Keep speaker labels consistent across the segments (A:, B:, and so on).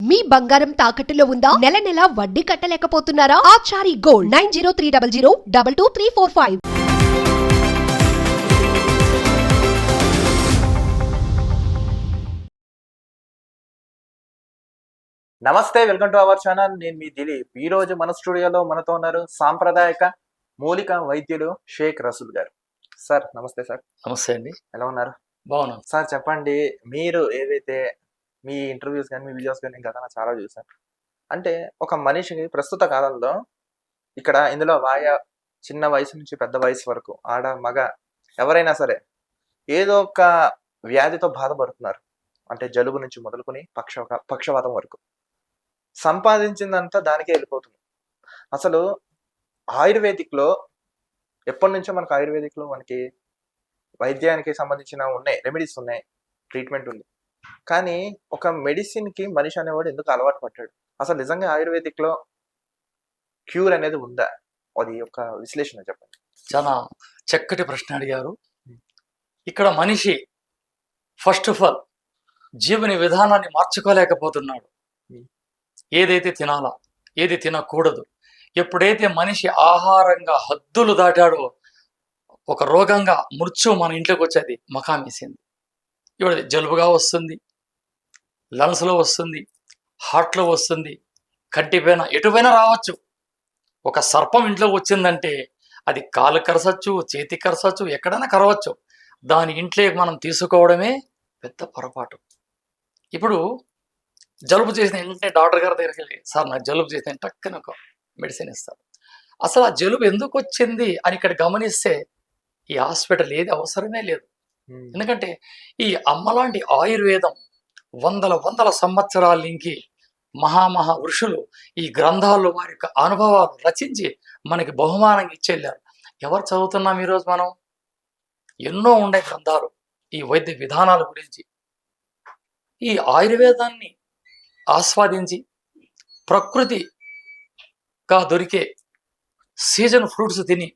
A: మీ బంగారం తాకట్టులో ఉందా? నెల నెల వడ్డీ కట్టలేకపోతున్నారా? ఆచారి గోల్డ్ 9030022345.
B: నమస్తే, వెల్కమ్ టు అవర్ ఛానల్. నేను మీ దిలీప్. ఈ రోజు మన స్టూడియోలో మనతో ఉన్నారు సాంప్రదాయక మూలిక వైద్యులు షేక్ రసూల్ గారు. సార్ నమస్తే. సార్
C: నమస్తే అండి.
B: ఎలా ఉన్నారు?
C: బాగున్నాను
B: సార్. చెప్పండి, మీరు ఏదైతే మీ ఇంటర్వ్యూస్ కానీ మీ వీడియోస్ కానీ గతంలో చాలా చూసాను. అంటే ఒక మనిషికి ప్రస్తుత కాలంలో ఇక్కడ ఇందులో చిన్న వయసు నుంచి పెద్ద వయసు వరకు ఆడ మగ ఎవరైనా సరే ఏదో ఒక వ్యాధితో బాధపడుతున్నారు. అంటే జలుబు నుంచి మొదలుకొని పక్షవాతం వరకు సంపాదించిందంతా దానికే వెళ్ళిపోతుంది. అసలు ఆయుర్వేదిక్లో ఎప్పటి నుంచో మనకు ఆయుర్వేదిక్లో మనకి వైద్యానికి సంబంధించిన రెమెడీస్ ఉన్నాయి, ట్రీట్మెంట్ ఉంది. కానీ ఒక మెడిసిన్కి మనిషి అనేవాడు ఎందుకు అలవాటు పడ్డాడు? అసలు నిజంగా ఆయుర్వేదిక్లో క్యూర్ అనేది ఉందా? అది ఒక విశ్లేషణ చెప్పండి.
C: చాలా చక్కటి ప్రశ్న అడిగారు. ఇక్కడ మనిషి ఫస్ట్ ఆఫ్ ఆల్ జీవన విధానాన్ని మార్చుకోలేకపోతున్నాడు. ఏదైతే తినాలా, ఏది తినకూడదు, ఎప్పుడైతే మనిషి ఆహారంగా హద్దులు దాటాడో ఒక రోగంగా మృత్యు మన ఇంట్లోకి వచ్చేది మకామేసింది. ఇప్పుడు జలుబుగా వస్తుంది, లంగ్స్లో వస్తుంది, హార్ట్లో వస్తుంది, కంటిపైన ఎటుపైనా రావచ్చు. ఒక సర్పం ఇంట్లోకి వచ్చిందంటే అది కాలు కరసచ్చు, చేతి కరసచ్చు, ఎక్కడైనా కరవచ్చు. దాని ఇంట్లోకి మనం తీసుకోవడమే పెద్ద పొరపాటు. ఇప్పుడు జలుబు చేసిన వెంటనే డాక్టర్ గారి దగ్గరికి వెళ్ళి, సార్ నాకు జలుబు చేసిన టక్కన ఒక మెడిసిన్ ఇస్తారు. అసలు ఆ జలుబు ఎందుకు వచ్చింది అని ఇక్కడ గమనిస్తే ఈ హాస్పిటల్ ఏది అవసరమే లేదు. ఎందుకంటే ఈ అమ్మలాంటి ఆయుర్వేదం వందల సంవత్సరాల నుంచి మహా ఋషులు ఈ గ్రంథాల్లో వారి యొక్క అనుభవాలు రచించి మనకి బహుమానంగా ఇచ్చెళ్ళారు. ఎవరు చదువుతున్నాం ఈరోజు? మనం ఎన్నో ఉండే గ్రంథాలు ఈ వైద్య విధానాల గురించి. ఈ ఆయుర్వేదాన్ని ఆస్వాదించి ప్రకృతిగా దొరికే సీజన్ ఫ్రూట్స్ తిని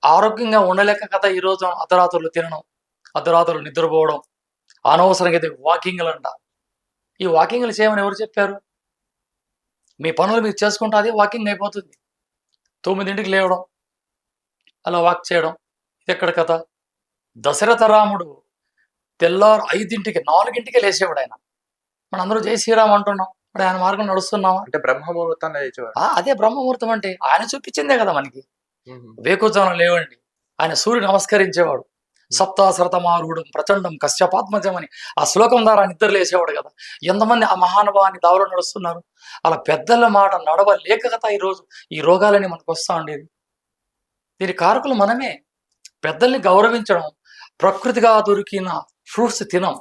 C: ఆరోగ్యంగా ఉండలేక కదా ఈరోజు అర్ధరాత్రులు తినడం, అర్ధరాత్రులు నిద్రపోవడం, అనవసరంగా అయితే వాకింగ్లు అంట. ఈ వాకింగ్లు చేయమని ఎవరు చెప్పారు? మీ పనులు మీరు చేసుకుంటే అదే వాకింగ్ అయిపోతుంది. 9ంటికి లేవడం, అలా వాక్ చేయడం, ఇది ఎక్కడ కథ? దశరథ రాముడు తెల్లారు 5ంటికి 4ంటికి లేచేవాడు. ఆయన మనం అందరూ జై శ్రీరామ్ అంటున్నాం, మరి ఆయన మార్గం నడుస్తున్నామా?
B: అంటే బ్రహ్మముహూర్తాన్ని
C: అదే బ్రహ్మముహూర్తం అంటే ఆయన చూపించిందే కదా మనకి. వేకుజానం లేవండి, ఆయన సూర్యుడు నమస్కరించేవాడు. సప్తాశ్రతమారూఢం ప్రచండం కశ్యపాత్మజం అని ఆ శ్లోకం ద్వారా నిద్ర లేచేవాడు కదా. ఎంతమంది ఆ మహానుభావాన్ని దావలో నడుస్తున్నారు. అలా పెద్దల మాట నడవలేక కదా ఈరోజు ఈ రోగాలని మనకు వస్తూ ఉండేది. దీని కారకులు మనమే. పెద్దల్ని గౌరవించడం, ప్రకృతిగా దొరికిన ఫ్రూట్స్ తినం,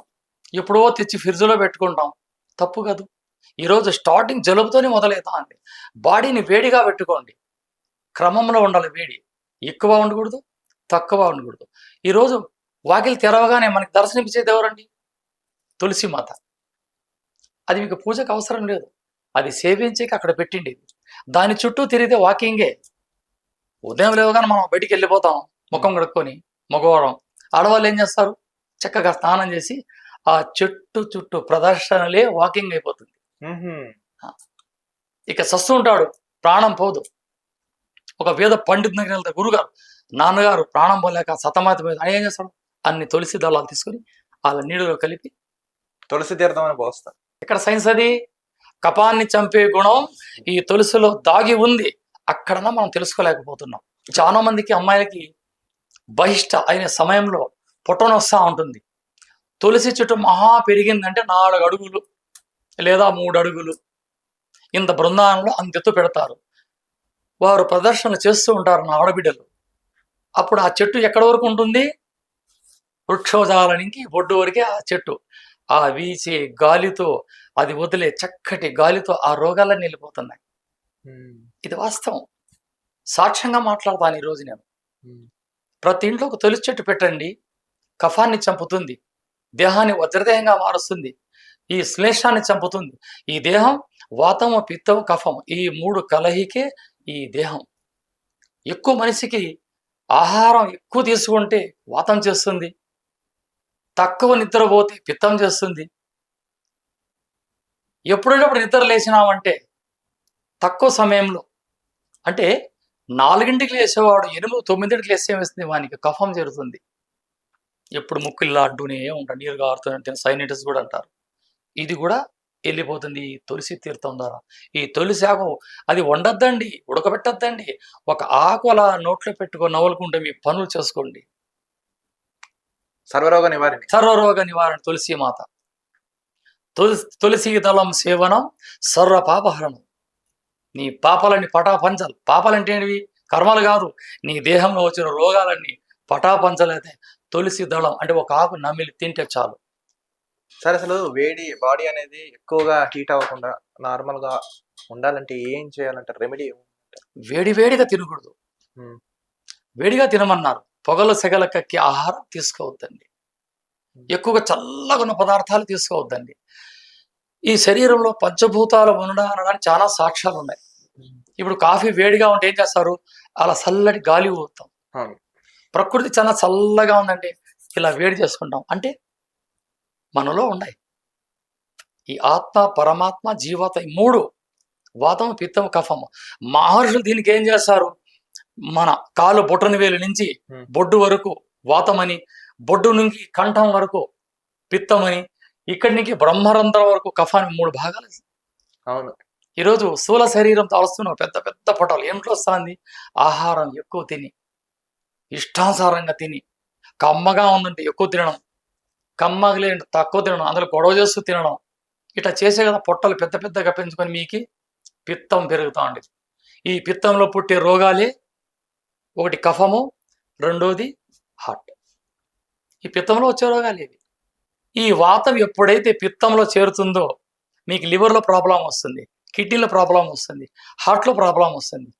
C: ఎప్పుడో తెచ్చి ఫ్రిడ్జ్లో పెట్టుకుంటాం, తప్పు కాదు. ఈరోజు స్టార్టింగ్ జలుబుతోనే మొదలవుతా అండి. బాడీని వేడిగా పెట్టుకోండి, క్రమంలో ఉండాలి. వేడి ఎక్కువ ఉండకూడదు, తక్కువ ఉండకూడదు. ఈరోజు వాకిలి తెరవగానే మనకి దర్శనమిచ్చేది ఎవరండి? తులసి మాత. అది మీకు పూజకు అవసరం లేదు, అది సేవించేకి అక్కడ పెట్టిండి. దాని చుట్టూ తిరిగితే వాకింగే. ఉదయం లేవగానే మనం బయటికి వెళ్ళిపోతాం ముఖం కడుక్కొని, మగవారం. ఆడవాళ్ళు ఏం చేస్తారు? చక్కగా స్నానం చేసి ఆ చెట్టు చుట్టూ ప్రదర్శనలే వాకింగ్ అయిపోతుంది. ఇక సస్తు ఉంటాడు, ప్రాణం పోదు. ఒక వేద పండితుని దగ్గర వెళ్తే, గురుగారు నాన్నగారు ప్రాణం పోలేక సతమత మీద ఆయన ఏం చేస్తాడు? అన్ని తులసి దళాలు తీసుకొని వాళ్ళ నీళ్ళలో కలిపి
B: తులసి తీర్థం అని పోస్తారు.
C: ఇక్కడ సైన్స్ అది. కపాన్ని చంపే గుణం ఈ తులసిలో దాగి ఉంది. అక్కడన్నా మనం తెలుసుకోలేకపోతున్నాం. చాలా మందికి అమ్మాయిలకి బహిష్ట అయిన సమయంలో పొట్టన వస్తూ ఉంటుంది. తులసి చెట్టు మహా పెరిగిందంటే 4 అడుగులు లేదా 3 అడుగులు ఇంత బృందానంలో అంతెత్తు పెడతారు. వారు ప్రదర్శనలు చేస్తూ ఉంటారు నా ఆడబిడ్డలు. అప్పుడు ఆ చెట్టు ఎక్కడి వరకు ఉంటుంది? వృక్షోజాల నుంచి బొడ్డు వరకే ఆ చెట్టు. ఆ వీచే గాలితో, అది వదిలే చక్కటి గాలితో ఆ రోగాలన్నీ వెళ్ళిపోతున్నాయి. ఇది వాస్తవం. సాక్ష్యంగా మాట్లాడతాను ఈరోజు నేను. ప్రతి ఇంట్లో ఒక తులసి చెట్టు పెట్టండి. కఫాన్ని చంపుతుంది, దేహాన్ని వజ్రదేహంగా మారుస్తుంది, ఈ శ్లేషాన్ని చంపుతుంది. ఈ దేహం వాతము, పిత్తము, కఫం ఈ 3 కలయికే ఈ దేహం. ఎక్కువ మనిషికి ఆహారం ఎక్కువ తీసుకుంటే వాతం చేస్తుంది, తక్కువ నిద్రపోతే పిత్తం చేస్తుంది. ఎప్పుడైనప్పుడు నిద్ర లేచినామంటే తక్కువ సమయంలో, అంటే 4ంటికి లేచేవాడు 8, 9ంటికి లేస్తే ఏమేస్తుంది, వానికి కఫం చేరుతుంది. ఎప్పుడు ముక్కుల్లా అడ్డునే ఉంటాడు, నీరు కారుతుంటే సైనటిస్ కూడా అంటారు. ఇది కూడా వెళ్ళిపోతుంది ఈ తులసి తీర్థం ద్వారా. ఈ తులసి ఆకు అది వండొద్దండి, ఉడకబెట్టద్దండి, ఒక ఆకు అలా నోట్లో పెట్టుకొని నవ్వులుకుంటే మీ పనులు చేసుకోండి.
B: సర్వరోగ నివారణ.
C: సర్వరోగ నివారణ తులసి మాత. తులసి దళం సేవనం సర్వ పాపహరణం. నీ పాపాలన్నీ పటాపంచలు. పాపాలంటే ఏంటివి? కర్మలు కాదు, నీ దేహంలో వచ్చిన రోగాలన్నీ పటాపంచలైతే తులసి దళం అంటే ఒక ఆకు నమిలి తింటే చాలు.
B: సరే, అసలు వేడి బాడీ అనేది ఎక్కువగా హీట్ అవ్వకుండా నార్మల్ గా ఉండాలంటే ఏం చేయాలంటారు? రెమెడీ
C: వేడివేడిగా తినకూడదు. వేడిగా తినమన్నారు. పొగల సెగల కక్కి ఆహారం తీసుకోవద్దండి. ఎక్కువగా చల్లగా ఉన్న పదార్థాలు తీసుకోవద్దండి. ఈ శరీరంలో పంచభూతాలు ఉండడానికి చాలా సాక్ష్యాలు ఉన్నాయి. ఇప్పుడు కాఫీ వేడిగా ఉంటే ఏం చేస్తారు? అలా చల్లటి గాలి ఊదుతాం. ప్రకృతి చాలా చల్లగా ఉందండి, ఇలా వేడి చేసుకుంటాం. అంటే మనలో ఉన్నాయి ఈ ఆత్మ, పరమాత్మ, జీవాత్మ, ఈ 3 వాతం, పిత్తం, కఫము. మహర్షులు దీనికి ఏం చేస్తారు? మన కాలు బొట్టని వేలు నుంచి బొడ్డు వరకు వాతమని, బొడ్డు నుంచి కంఠం వరకు పిత్తమని, ఇక్కడి నుంచి బ్రహ్మరంధ్రం వరకు కఫాన్ని 3 భాగాలు.
B: అవును.
C: ఈరోజు స్థూల శరీరంతో వస్తున్న పెద్ద పెద్ద పొటాలు ఏమిటో వస్తుంది? ఆహారం ఎక్కువ తిని, ఇష్టానుసారంగా తిని, కమ్మగా ఉందంటే ఎక్కువ తినడం, కమ్మగా లేని తక్కువ తినడం, అందులో గొడవ చేస్తూ తినడం, ఇట్లా చేసే కదా పొట్టలు పెద్ద పెద్దగా పెంచుకొని మీకు పిత్తం పెరుగుతూ ఉండేది. ఈ పిత్తంలో పుట్టే రోగాలే ఒకటి కఫము, రెండోది హార్ట్. ఈ పిత్తంలో వచ్చే రోగాలు ఇవి. ఈ వాతం ఎప్పుడైతే పిత్తంలో చేరుతుందో మీకు లివర్లో ప్రాబ్లం వస్తుంది, కిడ్నీలో ప్రాబ్లం వస్తుంది, హార్ట్లో ప్రాబ్లం వస్తుంది,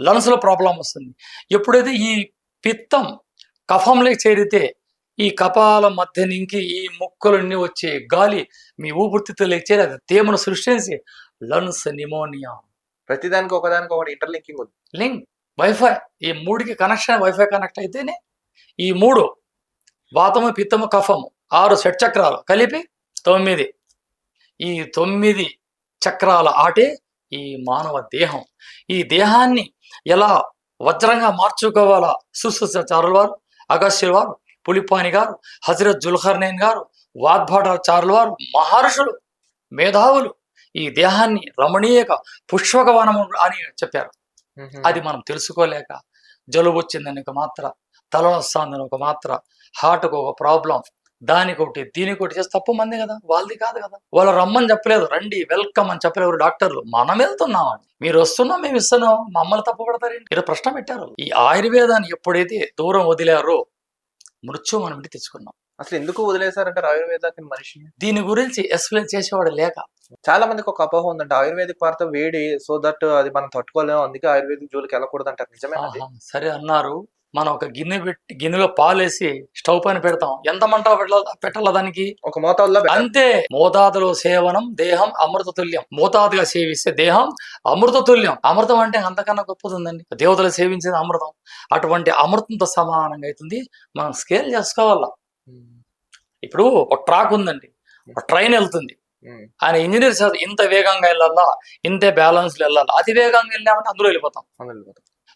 C: లంగ్స్లో ప్రాబ్లం వస్తుంది. ఎప్పుడైతే ఈ పిత్తం కఫంలోకి చేరితే ఈ కపాల మధ్య నుంచి ఈ ముక్కలన్నీ వచ్చే గాలి మీ ఊపిరితిత్తులోకి చేరి అది తేమను సృష్టించి లంగ్స్ నిమోనియా.
B: ప్రతిదానికి ఒకదానికి ఒకటి ఇంటర్లింకింగ్ ఉంది.
C: లింక్ వైఫై, ఈ 3కి కనెక్షన్, వైఫై కనెక్ట్ అయితేనే ఈ 3 వాతము, పిత్తము, కఫము 6 షట్చక్రాలు కలిపి 9. ఈ 9 చక్రాల ఆటే ఈ మానవ దేహం. ఈ దేహాన్ని ఎలా వజ్రంగా మార్చుకోవాలా సుశ్రుతాచార్యుల వారు, అగస్త్యుల వారు, పులిపాని గారు, హజరత్ జుల్కర్నైన్ గారు, వాగ్భటాచార్యుల వారు, మహర్షులు, మేధావులు ఈ దేహాన్ని రమణీయక పుష్పకవనము అని చెప్పారు. అది మనం తెలుసుకోలేక జలుబు వచ్చిందని ఒక మాత్ర, తలనొస్తుందని ఒక మాత్ర, హార్ట్కు ఒక ప్రాబ్లం, దానికొకటి దీనికొకటి చేస్తే తప్పు మంది కదా, వాళ్ళది కాదు కదా. వాళ్ళు రమ్మని చెప్పలేదు, రండి వెల్కమ్ అని చెప్పలేరు డాక్టర్లు. మనం వెళ్తున్నామండి, మీరు వస్తున్నాం, మేము ఇస్తున్నాం, మమ్మల్ని తప్పు పడతారేంటి? ఇలా ప్రశ్న పెట్టారు. ఈ ఆయుర్వేదాన్ని ఎప్పుడైతే దూరం వదిలారో మృత్యు మనం ఇంటి తెచ్చుకున్నాం.
B: అసలు ఎందుకు వదిలేశారంటారు ఆయుర్వేదాన్ని మనిషిని?
C: దీని గురించి ఎక్స్ప్లెయిన్ చేసేవాడు లేక.
B: చాలా మందికి ఒక అపోహ ఉందంటే ఆయుర్వేదిక్ వారితో వేడి, సో దట్ అది మనం తట్టుకోలేము, అందుకే ఆయుర్వేదిక్ జోలికి వెళ్ళకూడదు అంటారు. నిజమే?
C: సరే అన్నారు. మనం ఒక గిన్నెలో పాలేసి స్టవ్ పైన పెడతాం, ఎంత మంట పెట్టాల దానికి?
B: ఒక మోతాదులో
C: అంతే. మోతాదులో సేవనం దేహం అమృత తుల్యం. మోతాదుగా సేవిస్తే దేహం అమృత తుల్యం. అమృతం అంటే అంతకన్నా గొప్పతుందండి. దేవతలు సేవించేది అమృతం. అటువంటి అమృతంతో సమానంగా అవుతుంది. మనం స్కేల్ చేసుకోవాలా. ఇప్పుడు ఒక ట్రాక్ ఉందండి, ఒక ట్రైన్ వెళ్తుంది, ఆయన ఇంజనీర్ సార్ ఇంత వేగంగా వెళ్ళాలా, ఇంతే బ్యాలెన్స్ వెళ్ళాలా. అతి వేగంగా వెళ్ళామంటే అందులో వెళ్ళిపోతాం,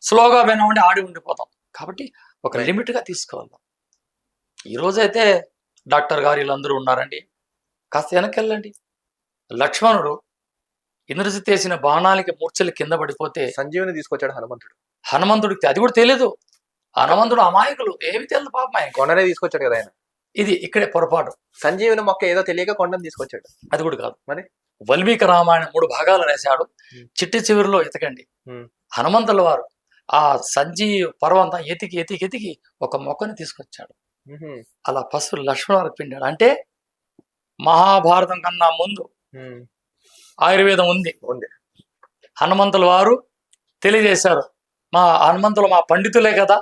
C: స్లోగా పోయినామంటే ఆడి ఉండిపోతాం. కాబట్టి ఒక లిమిట్గా తీసుకోవాలి. ఈరోజైతే డాక్టర్ గారు వీళ్ళందరూ ఉన్నారండి, కాస్త వెనక్కి వెళ్ళండి. లక్ష్మణుడు ఇంద్రజిత్ వేసిన బాణాలకి మూర్ఛలు కింద పడిపోతే
B: సంజీవుని తీసుకొచ్చాడు హనుమంతుడు.
C: హనుమంతుడికి అది కూడా తెలియదు. హనుమంతుడు అమాయకులు, ఏమి తెలియదు పాపం.
B: కొండనే తీసుకొచ్చాడు కదా ఆయన.
C: ఇది ఇక్కడే పొరపాటు.
B: సంజీవుని మొక్క ఏదో తెలియక కొండను తీసుకొచ్చాడు.
C: అది కూడా కాదు.
B: మరి
C: వాల్మీకి రామాయణం 3 భాగాలు రాశాడు. చిట్టి చివరిలో ఎతకండి. హనుమంతుల వారు ఆ సంజీవ పర్వంతం ఎతికి ఎతికి ఎతికి ఒక మొక్కని తీసుకొచ్చాడు. అలా పశువులు లక్ష్మణుడు పిండాడు. అంటే మహాభారతం కన్నా ముందు ఆయుర్వేదం ఉంది. హనుమంతుల వారు తెలియజేశారు. మా హనుమంతులు మా పండితులే కదా,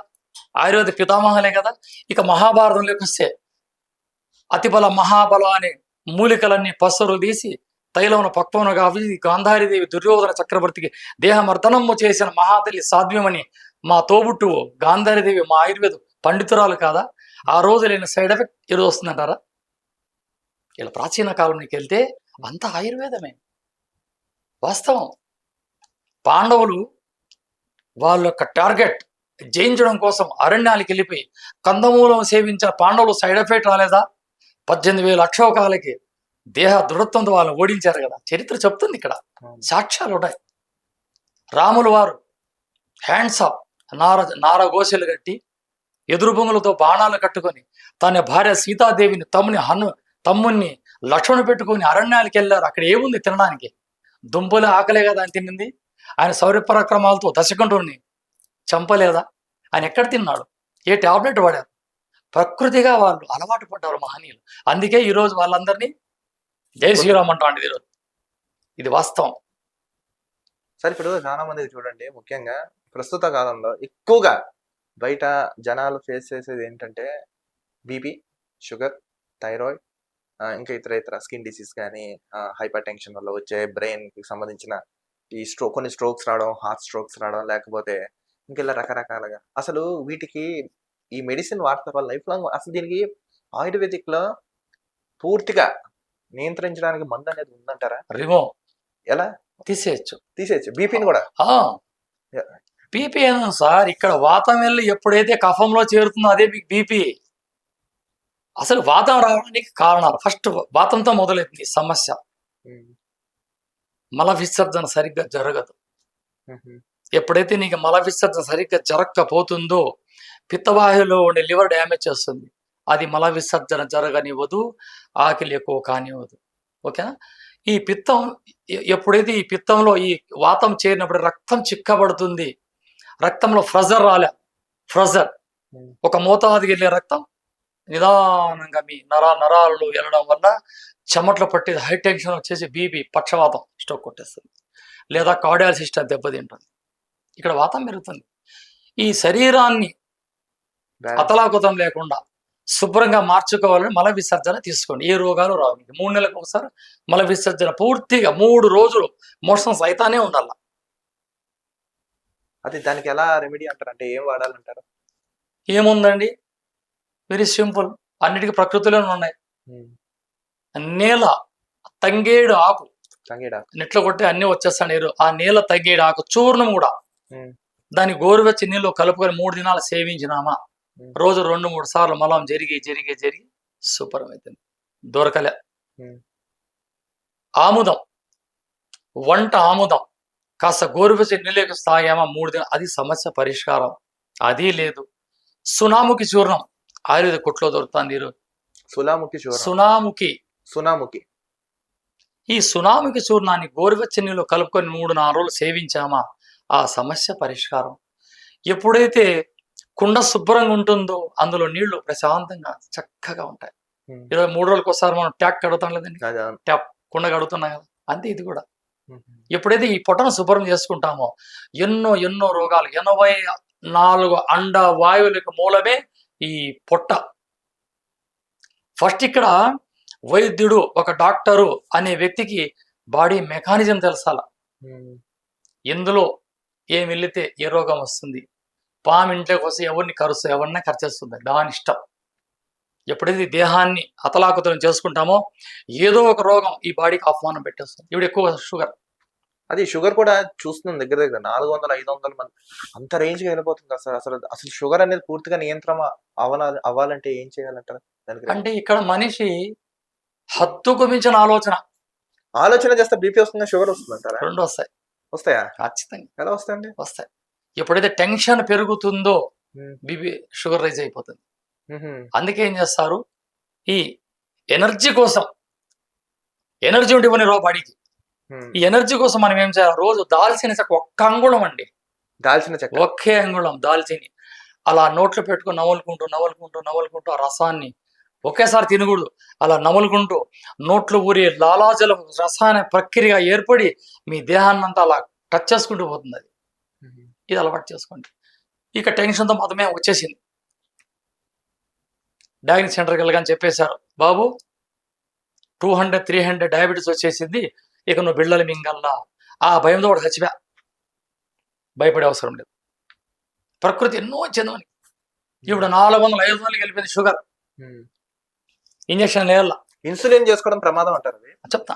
C: ఆయుర్వేద పితామహులే కదా. ఇక మహాభారతంలోకి వస్తే అతిబల మహాబల అనే మూలికలన్నీ పసరు తీసి తైలమున పక్వమును కావి గాంధారీదేవి దుర్యోధన చక్రవర్తికి దేహమర్దనము చేసిన మహాతల్లి సాధ్వ్యమని మా తోబుట్టు గాంధారీదేవి మా ఆయుర్వేద పండితురాలు కాదా? ఆ రోజు లేని సైడ్ ఎఫెక్ట్ ఈరోజు వస్తుందంటారా? ఇలా ప్రాచీన కాలంలోకి వెళ్తే అంత ఆయుర్వేదమే వాస్తవం. పాండవులు వాళ్ళ యొక్క టార్గెట్ జయించడం కోసం అరణ్యాలకు వెళ్ళిపోయి కందమూలం సేవించిన పాండవులు సైడ్ ఎఫెక్ట్ రాలేదా? 18,000 అక్షోకాలకి దేహ దృఢత్వంతో వాళ్ళని ఓడించారు కదా, చరిత్ర చెప్తుంది. ఇక్కడ సాక్ష్యాలు ఉన్నాయి. రాములు వారు హ్యాండ్స్ అప్ నార గోసెలు కట్టి ఎదురు బొంగులతో బాణాలు కట్టుకొని తన భార్య సీతాదేవిని తమ్ముని లక్ష్మణ్ పెట్టుకొని అరణ్యానికి వెళ్ళారు. అక్కడ ఏముంది తినడానికి? దుంపలు ఆకలే కదా అని తిన్నింది. ఆయన శౌర్య పరాక్రమాలతో దశకంఠుడిని చంపలేదా? ఆయన ఎక్కడ తిన్నాడు? ఏ టాబ్లెట్ వాడారు? ప్రకృతిగా వాళ్ళు అలవాటు పడ్డారు మహనీయులు. అందుకే ఈరోజు వాళ్ళందరినీ జై శ్రీరామ్ అంటాం. ఈరోజు ఇది వాస్తవం.
B: సరే, ఇప్పుడు చాలా మంది చూడండి, ముఖ్యంగా ప్రస్తుత కాలంలో ఎక్కువగా బయట జనాలు ఫేస్ చేసేది ఏంటంటే బీపీ, షుగర్, థైరాయిడ్, ఇంకా ఇతర స్కిన్ డిసీజ్ కానీ, హైపర్ టెన్షన్ వల్ల వచ్చే బ్రెయిన్కి సంబంధించిన ఈ కొన్ని స్ట్రోక్స్ రావడం, హార్ట్ స్ట్రోక్స్ రావడం, లేకపోతే ఇంకెలా రకరకాలుగా. అసలు వీటికి ఈ మెడిసిన్ వాడతారు వాళ్ళ లైఫ్ లాంగ్. అసలు దీనికి ఆయుర్వేదిక్లో పూర్తిగా నియంత్రించడానికి మందు అనేది ఉందంటారా?
C: రిమూవ్
B: ఎలా
C: తీసేయచ్చు
B: బీపీని కూడా?
C: బీపీ ఏనా సార్? ఇక్కడ వాతం వెళ్ళి ఎప్పుడైతే కఫంలో చేరుతుందో అదే మీకు బీపీ. అసలు వాతం రావడానికి కారణాలు ఫస్ట్ వాతంతో మొదలైంది సమస్య. మల విసర్జన సరిగ్గా జరగదు. ఎప్పుడైతే నీకు మల విసర్జన సరిగ్గా జరగకపోతుందో పిత్తవాయువులో ఉండే లివర్ డ్యామేజ్ చేస్తుంది. అది మల విసర్జన జరగనివ్వదు, ఆకలి ఎక్కువ కానివ్వదు. ఓకేనా? ఈ పిత్తం ఎప్పుడైతే ఈ పిత్తంలో ఈ వాతం చేరినప్పుడు రక్తం చిక్కబడుతుంది. రక్తంలో ఫ్రజర్ ఒక మోతాదుకి వెళ్ళే రక్తం నిదానంగా మీ నరాలలో వెళ్ళడం వల్ల చెమట్లు పట్టి హై టెన్షన్ వచ్చేసి బీపీ, పక్షవాతం, స్ట్రోక్ కొట్టేస్తుంది. లేదా కార్డియాల్ సిస్టమ్ దెబ్బతింటుంది. ఇక్కడ వాతం పెరుగుతుంది. ఈ శరీరాన్ని అతలాకుతం లేకుండా శుభ్రంగా మార్చుకోవాలని మల విసర్జన తీసుకోండి. ఏ రోగాలు రావు. 3 నెలలకు ఒకసారి మల విసర్జన పూర్తిగా 3 రోజులు మోషన్స్ అయితానే ఉండాల.
B: అది దానికి ఎలా రెమెడీ అంటారు? అంటే ఏం వాడాలంటారు?
C: ఏముందండి, వెరీ సింపుల్. అన్నిటికీ ప్రకృతిలోనే ఉన్నాయి. నేల తంగేడు ఆకు నెట్లో కొట్టి అన్ని వచ్చేస్తాను నీరు. ఆ నేల తంగేడు ఆకు చూర్ణం కూడా దాన్ని గోరువెచ్చి నీళ్ళు కలుపుకొని 3 దినాలు సేవించినామా, రోజు 2-3 సార్లు మలం జరిగి సూపర్ అవుతుంది. దొరకలే. ఆముదం, వంట ఆముదం కాస్త గోరువెచ్చి నీళ్ళకి తాగామా 3 దినాలు, అది సమస్య పరిష్కారం. అది లేదు. సునాముఖి చూర్ణం ఆయుర్వేద కొట్లో దొరుకుతుంది ఈరోజు. సునాముఖి ఈ సునాముఖి చూర్ణాన్ని గోరువెచ్చని నీళ్ళు కలుపుకొని 3-4 రోజులు సేవించామా ఆ సమస్య పరిష్కారం. ఎప్పుడైతే కుండ శుభ్రంగా ఉంటుందో అందులో నీళ్లు ప్రశాంతంగా చక్కగా ఉంటాయి. 23 రోజులకు ఒకసారి మనం ట్యాప్ కడుగుతాం లేదండి, ట్యాప్ కుండ కడుగుతున్నాం కదా, అంతే ఇది కూడా. ఎప్పుడైతే ఈ పొట్టను శుభ్రం చేసుకుంటామో ఎన్నో రోగాలు, 84 అండ వాయువులకు మూలమే ఈ పొట్ట. ఫస్ట్ ఇక్కడ వైద్యుడు, ఒక డాక్టరు అనే వ్యక్తికి బాడీ మెకానిజం తెలుసాల. ఎందులో ఏం వెళితే ఏ రోగం వస్తుంది, పాము ఇంట్లోకి వస్తే ఎవరిని కరుస్తుంది, ఎవరిని ఖర్చేస్తుంది, దాని ఇష్టం. ఎప్పుడైతే దేహాన్ని అతలాకుతలం చేసుకుంటామో ఏదో ఒక రోగం ఈ బాడీకి ఆహ్వానం పెట్టేస్తుంది. ఇప్పుడు ఎక్కువ షుగర్,
B: అది షుగర్ కూడా చూస్తున్నాం దగ్గర 400-500 మంది అంత రేంజ్ గా వెళ్ళిపోతుంది కదా సార్. అసలు షుగర్ అనేది పూర్తిగా నియంత్రణ అవ్వాలంటే ఏం చేయాలంటారు?
C: అంటే ఇక్కడ మనిషి హద్దుకు మించిన ఆలోచన
B: చేస్తే బీపీ వస్తుందా, షుగర్ వస్తుందంటారా?
C: 2
B: వస్తాయా?
C: ఖచ్చితంగా.
B: ఎలా వస్తాయండి?
C: వస్తాయి. ఎప్పుడైతే టెన్షన్ పెరుగుతుందో బీపీ, షుగర్ రైజ్ అయిపోతుంది. అందుకే ఏం చేస్తారు, ఈ ఎనర్జీ కోసం, ఎనర్జీ ఉంటే ఇవ్వని బాడీకి, ఈ ఎనర్జీ కోసం మనం ఏం చేయాలి, రోజు దాల్చిన చెక్క 1 అంగుళం అండి,
B: దాల్చిన చెక్క
C: 1 అంగుళం దాల్చిని అలా నోట్లో పెట్టుకుని నవ్వులుకుంటూ ఆ రసాన్ని ఒకేసారి తినకూడదు. అలా నవ్వులుకుంటూ నోట్లో ఊరి లాలాజలం రసాయన ప్రక్రియ ఏర్పడి మీ దేహాన్ని అంతా అలా టచ్ చేసుకుంటూ పోతుంది. అది ఇది అలవాటు చేసుకోండి. ఇక టెన్షన్తో మతమే వచ్చేసింది. డయాగ్నోస్ సెంటర్కి వెళ్ళగానే చెప్పేశారు, బాబు 200-300 డయాబెటీస్ వచ్చేసింది, ఇక నువ్వు బిళ్ళలు మింగల్లా. ఆ భయంతో వాడు చచ్చిపా. భయపడే అవసరం లేదు. ప్రకృతి ఎన్నో చెందమని. ఇప్పుడు 400-500 వెళ్ళిపోయింది షుగర్. ఇంజక్షన్ లేయాల.
B: ఇన్సులిన్ చేసుకోవడం ప్రమాదం అంటారు?
C: చెప్తా.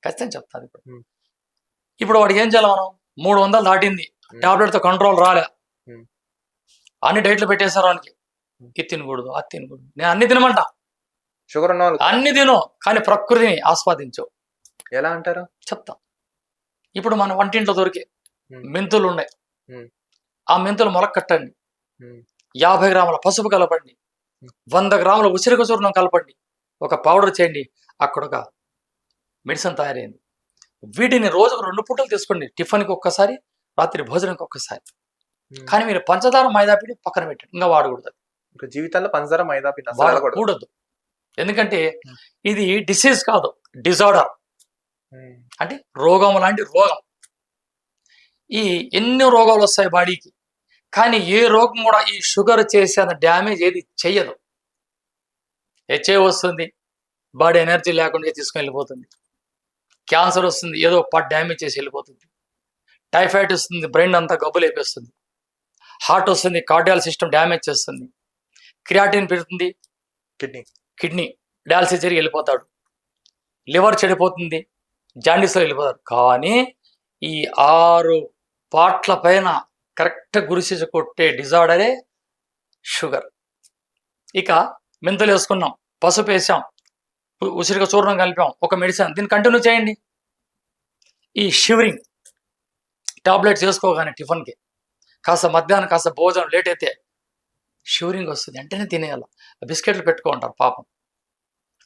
C: ఖచ్చితంగా చెప్తాను ఇప్పుడు.
B: ఉమ్.
C: ఇప్పుడు వాడికి ఏం చేయాలి మనం? 300 దాటింది, టాబ్లెట్తో కంట్రోల్ రాలే,
B: ఉమ్.
C: అన్ని డైట్లు పెట్టేశారు వానికి. ఇది తినకూడదు, అది తినకూడదు. నేను అన్ని తినమంటా,
B: షుగర్ ఉన్న వాళ్ళు
C: అన్ని తిను, కానీ ప్రకృతిని ఆస్వాదించు.
B: ఎలా అంటారు?
C: చెప్తా. ఇప్పుడు మన వంటింట్లో దొరికే మెంతులు ఉన్నాయి, ఆ మెంతులు మొలక కట్టండి, 50 గ్రాముల పసుపు కలపండి, 100 గ్రాముల ఉసిరిక చూర్ణం కలపండి, ఒక పౌడర్ చేయండి, అక్కడ ఒక మెడిసిన్ తయారైంది. వీటిని రోజుకు 2 పూటలు తీసుకోండి, టిఫిన్కి ఒక్కసారి, రాత్రి భోజనంకి ఒక్కసారి. కానీ మీరు పంచదార మైదా పిండి పక్కన పెట్టండి, ఇంకా వాడకూడదు.
B: ఇంకా జీవితంలో పంచదార మైదా పిండి అసలు వాడకూడదు.
C: వాడకూడదు. ఎందుకంటే ఇది డిసీజ్ కాదు, డిజార్డర్. అంటే రోగం లాంటి రోగం. ఈ ఎన్నో రోగాలు వస్తాయి బాడీకి, కానీ ఏ రోగం కూడా ఈ షుగర్ చేసేంత డ్యామేజ్ ఏది చెయ్యదు. హెచ్ఐ వస్తుంది, బాడీ ఎనర్జీ లేకుండా తీసుకుని వెళ్ళిపోతుంది. క్యాన్సర్ వస్తుంది, ఏదో పార్ట్ డ్యామేజ్ చేసి వెళ్ళిపోతుంది. టైఫాయిడ్ వస్తుంది, బ్రెయిన్ అంతా గబ్బు లేపేస్తుంది. హార్ట్ వస్తుంది, కార్డియాల్ సిస్టమ్ డ్యామేజ్ చేస్తుంది. క్రియాటిన్ పెడుతుంది, కిడ్నీ డయాలసిస్ జరిగి వెళ్ళిపోతాడు. లివర్ చెడిపోతుంది, జాండీస్లో వెళ్ళిపోతాడు. కానీ ఈ 6 పార్ట్ల పైన కరెక్ట్ గురిసి కొట్టే డిజార్డరే షుగర్. ఇక మెంతులు వేసుకున్నాం, పసుపు వేసాం, ఉసిరిక చూర్ణం కలిపాం, ఒక మెడిసిన్, దీన్ని కంటిన్యూ చేయండి. ఈ షివరింగ్ టాబ్లెట్స్ వేసుకోగానే టిఫిన్కి, కాస్త మధ్యాహ్నం కాస్త భోజనం లేట్ అయితే షివరింగ్ వస్తుంది, వెంటనే తినేయాలి. బిస్కెట్లు పెట్టుకుంటారు పాపం.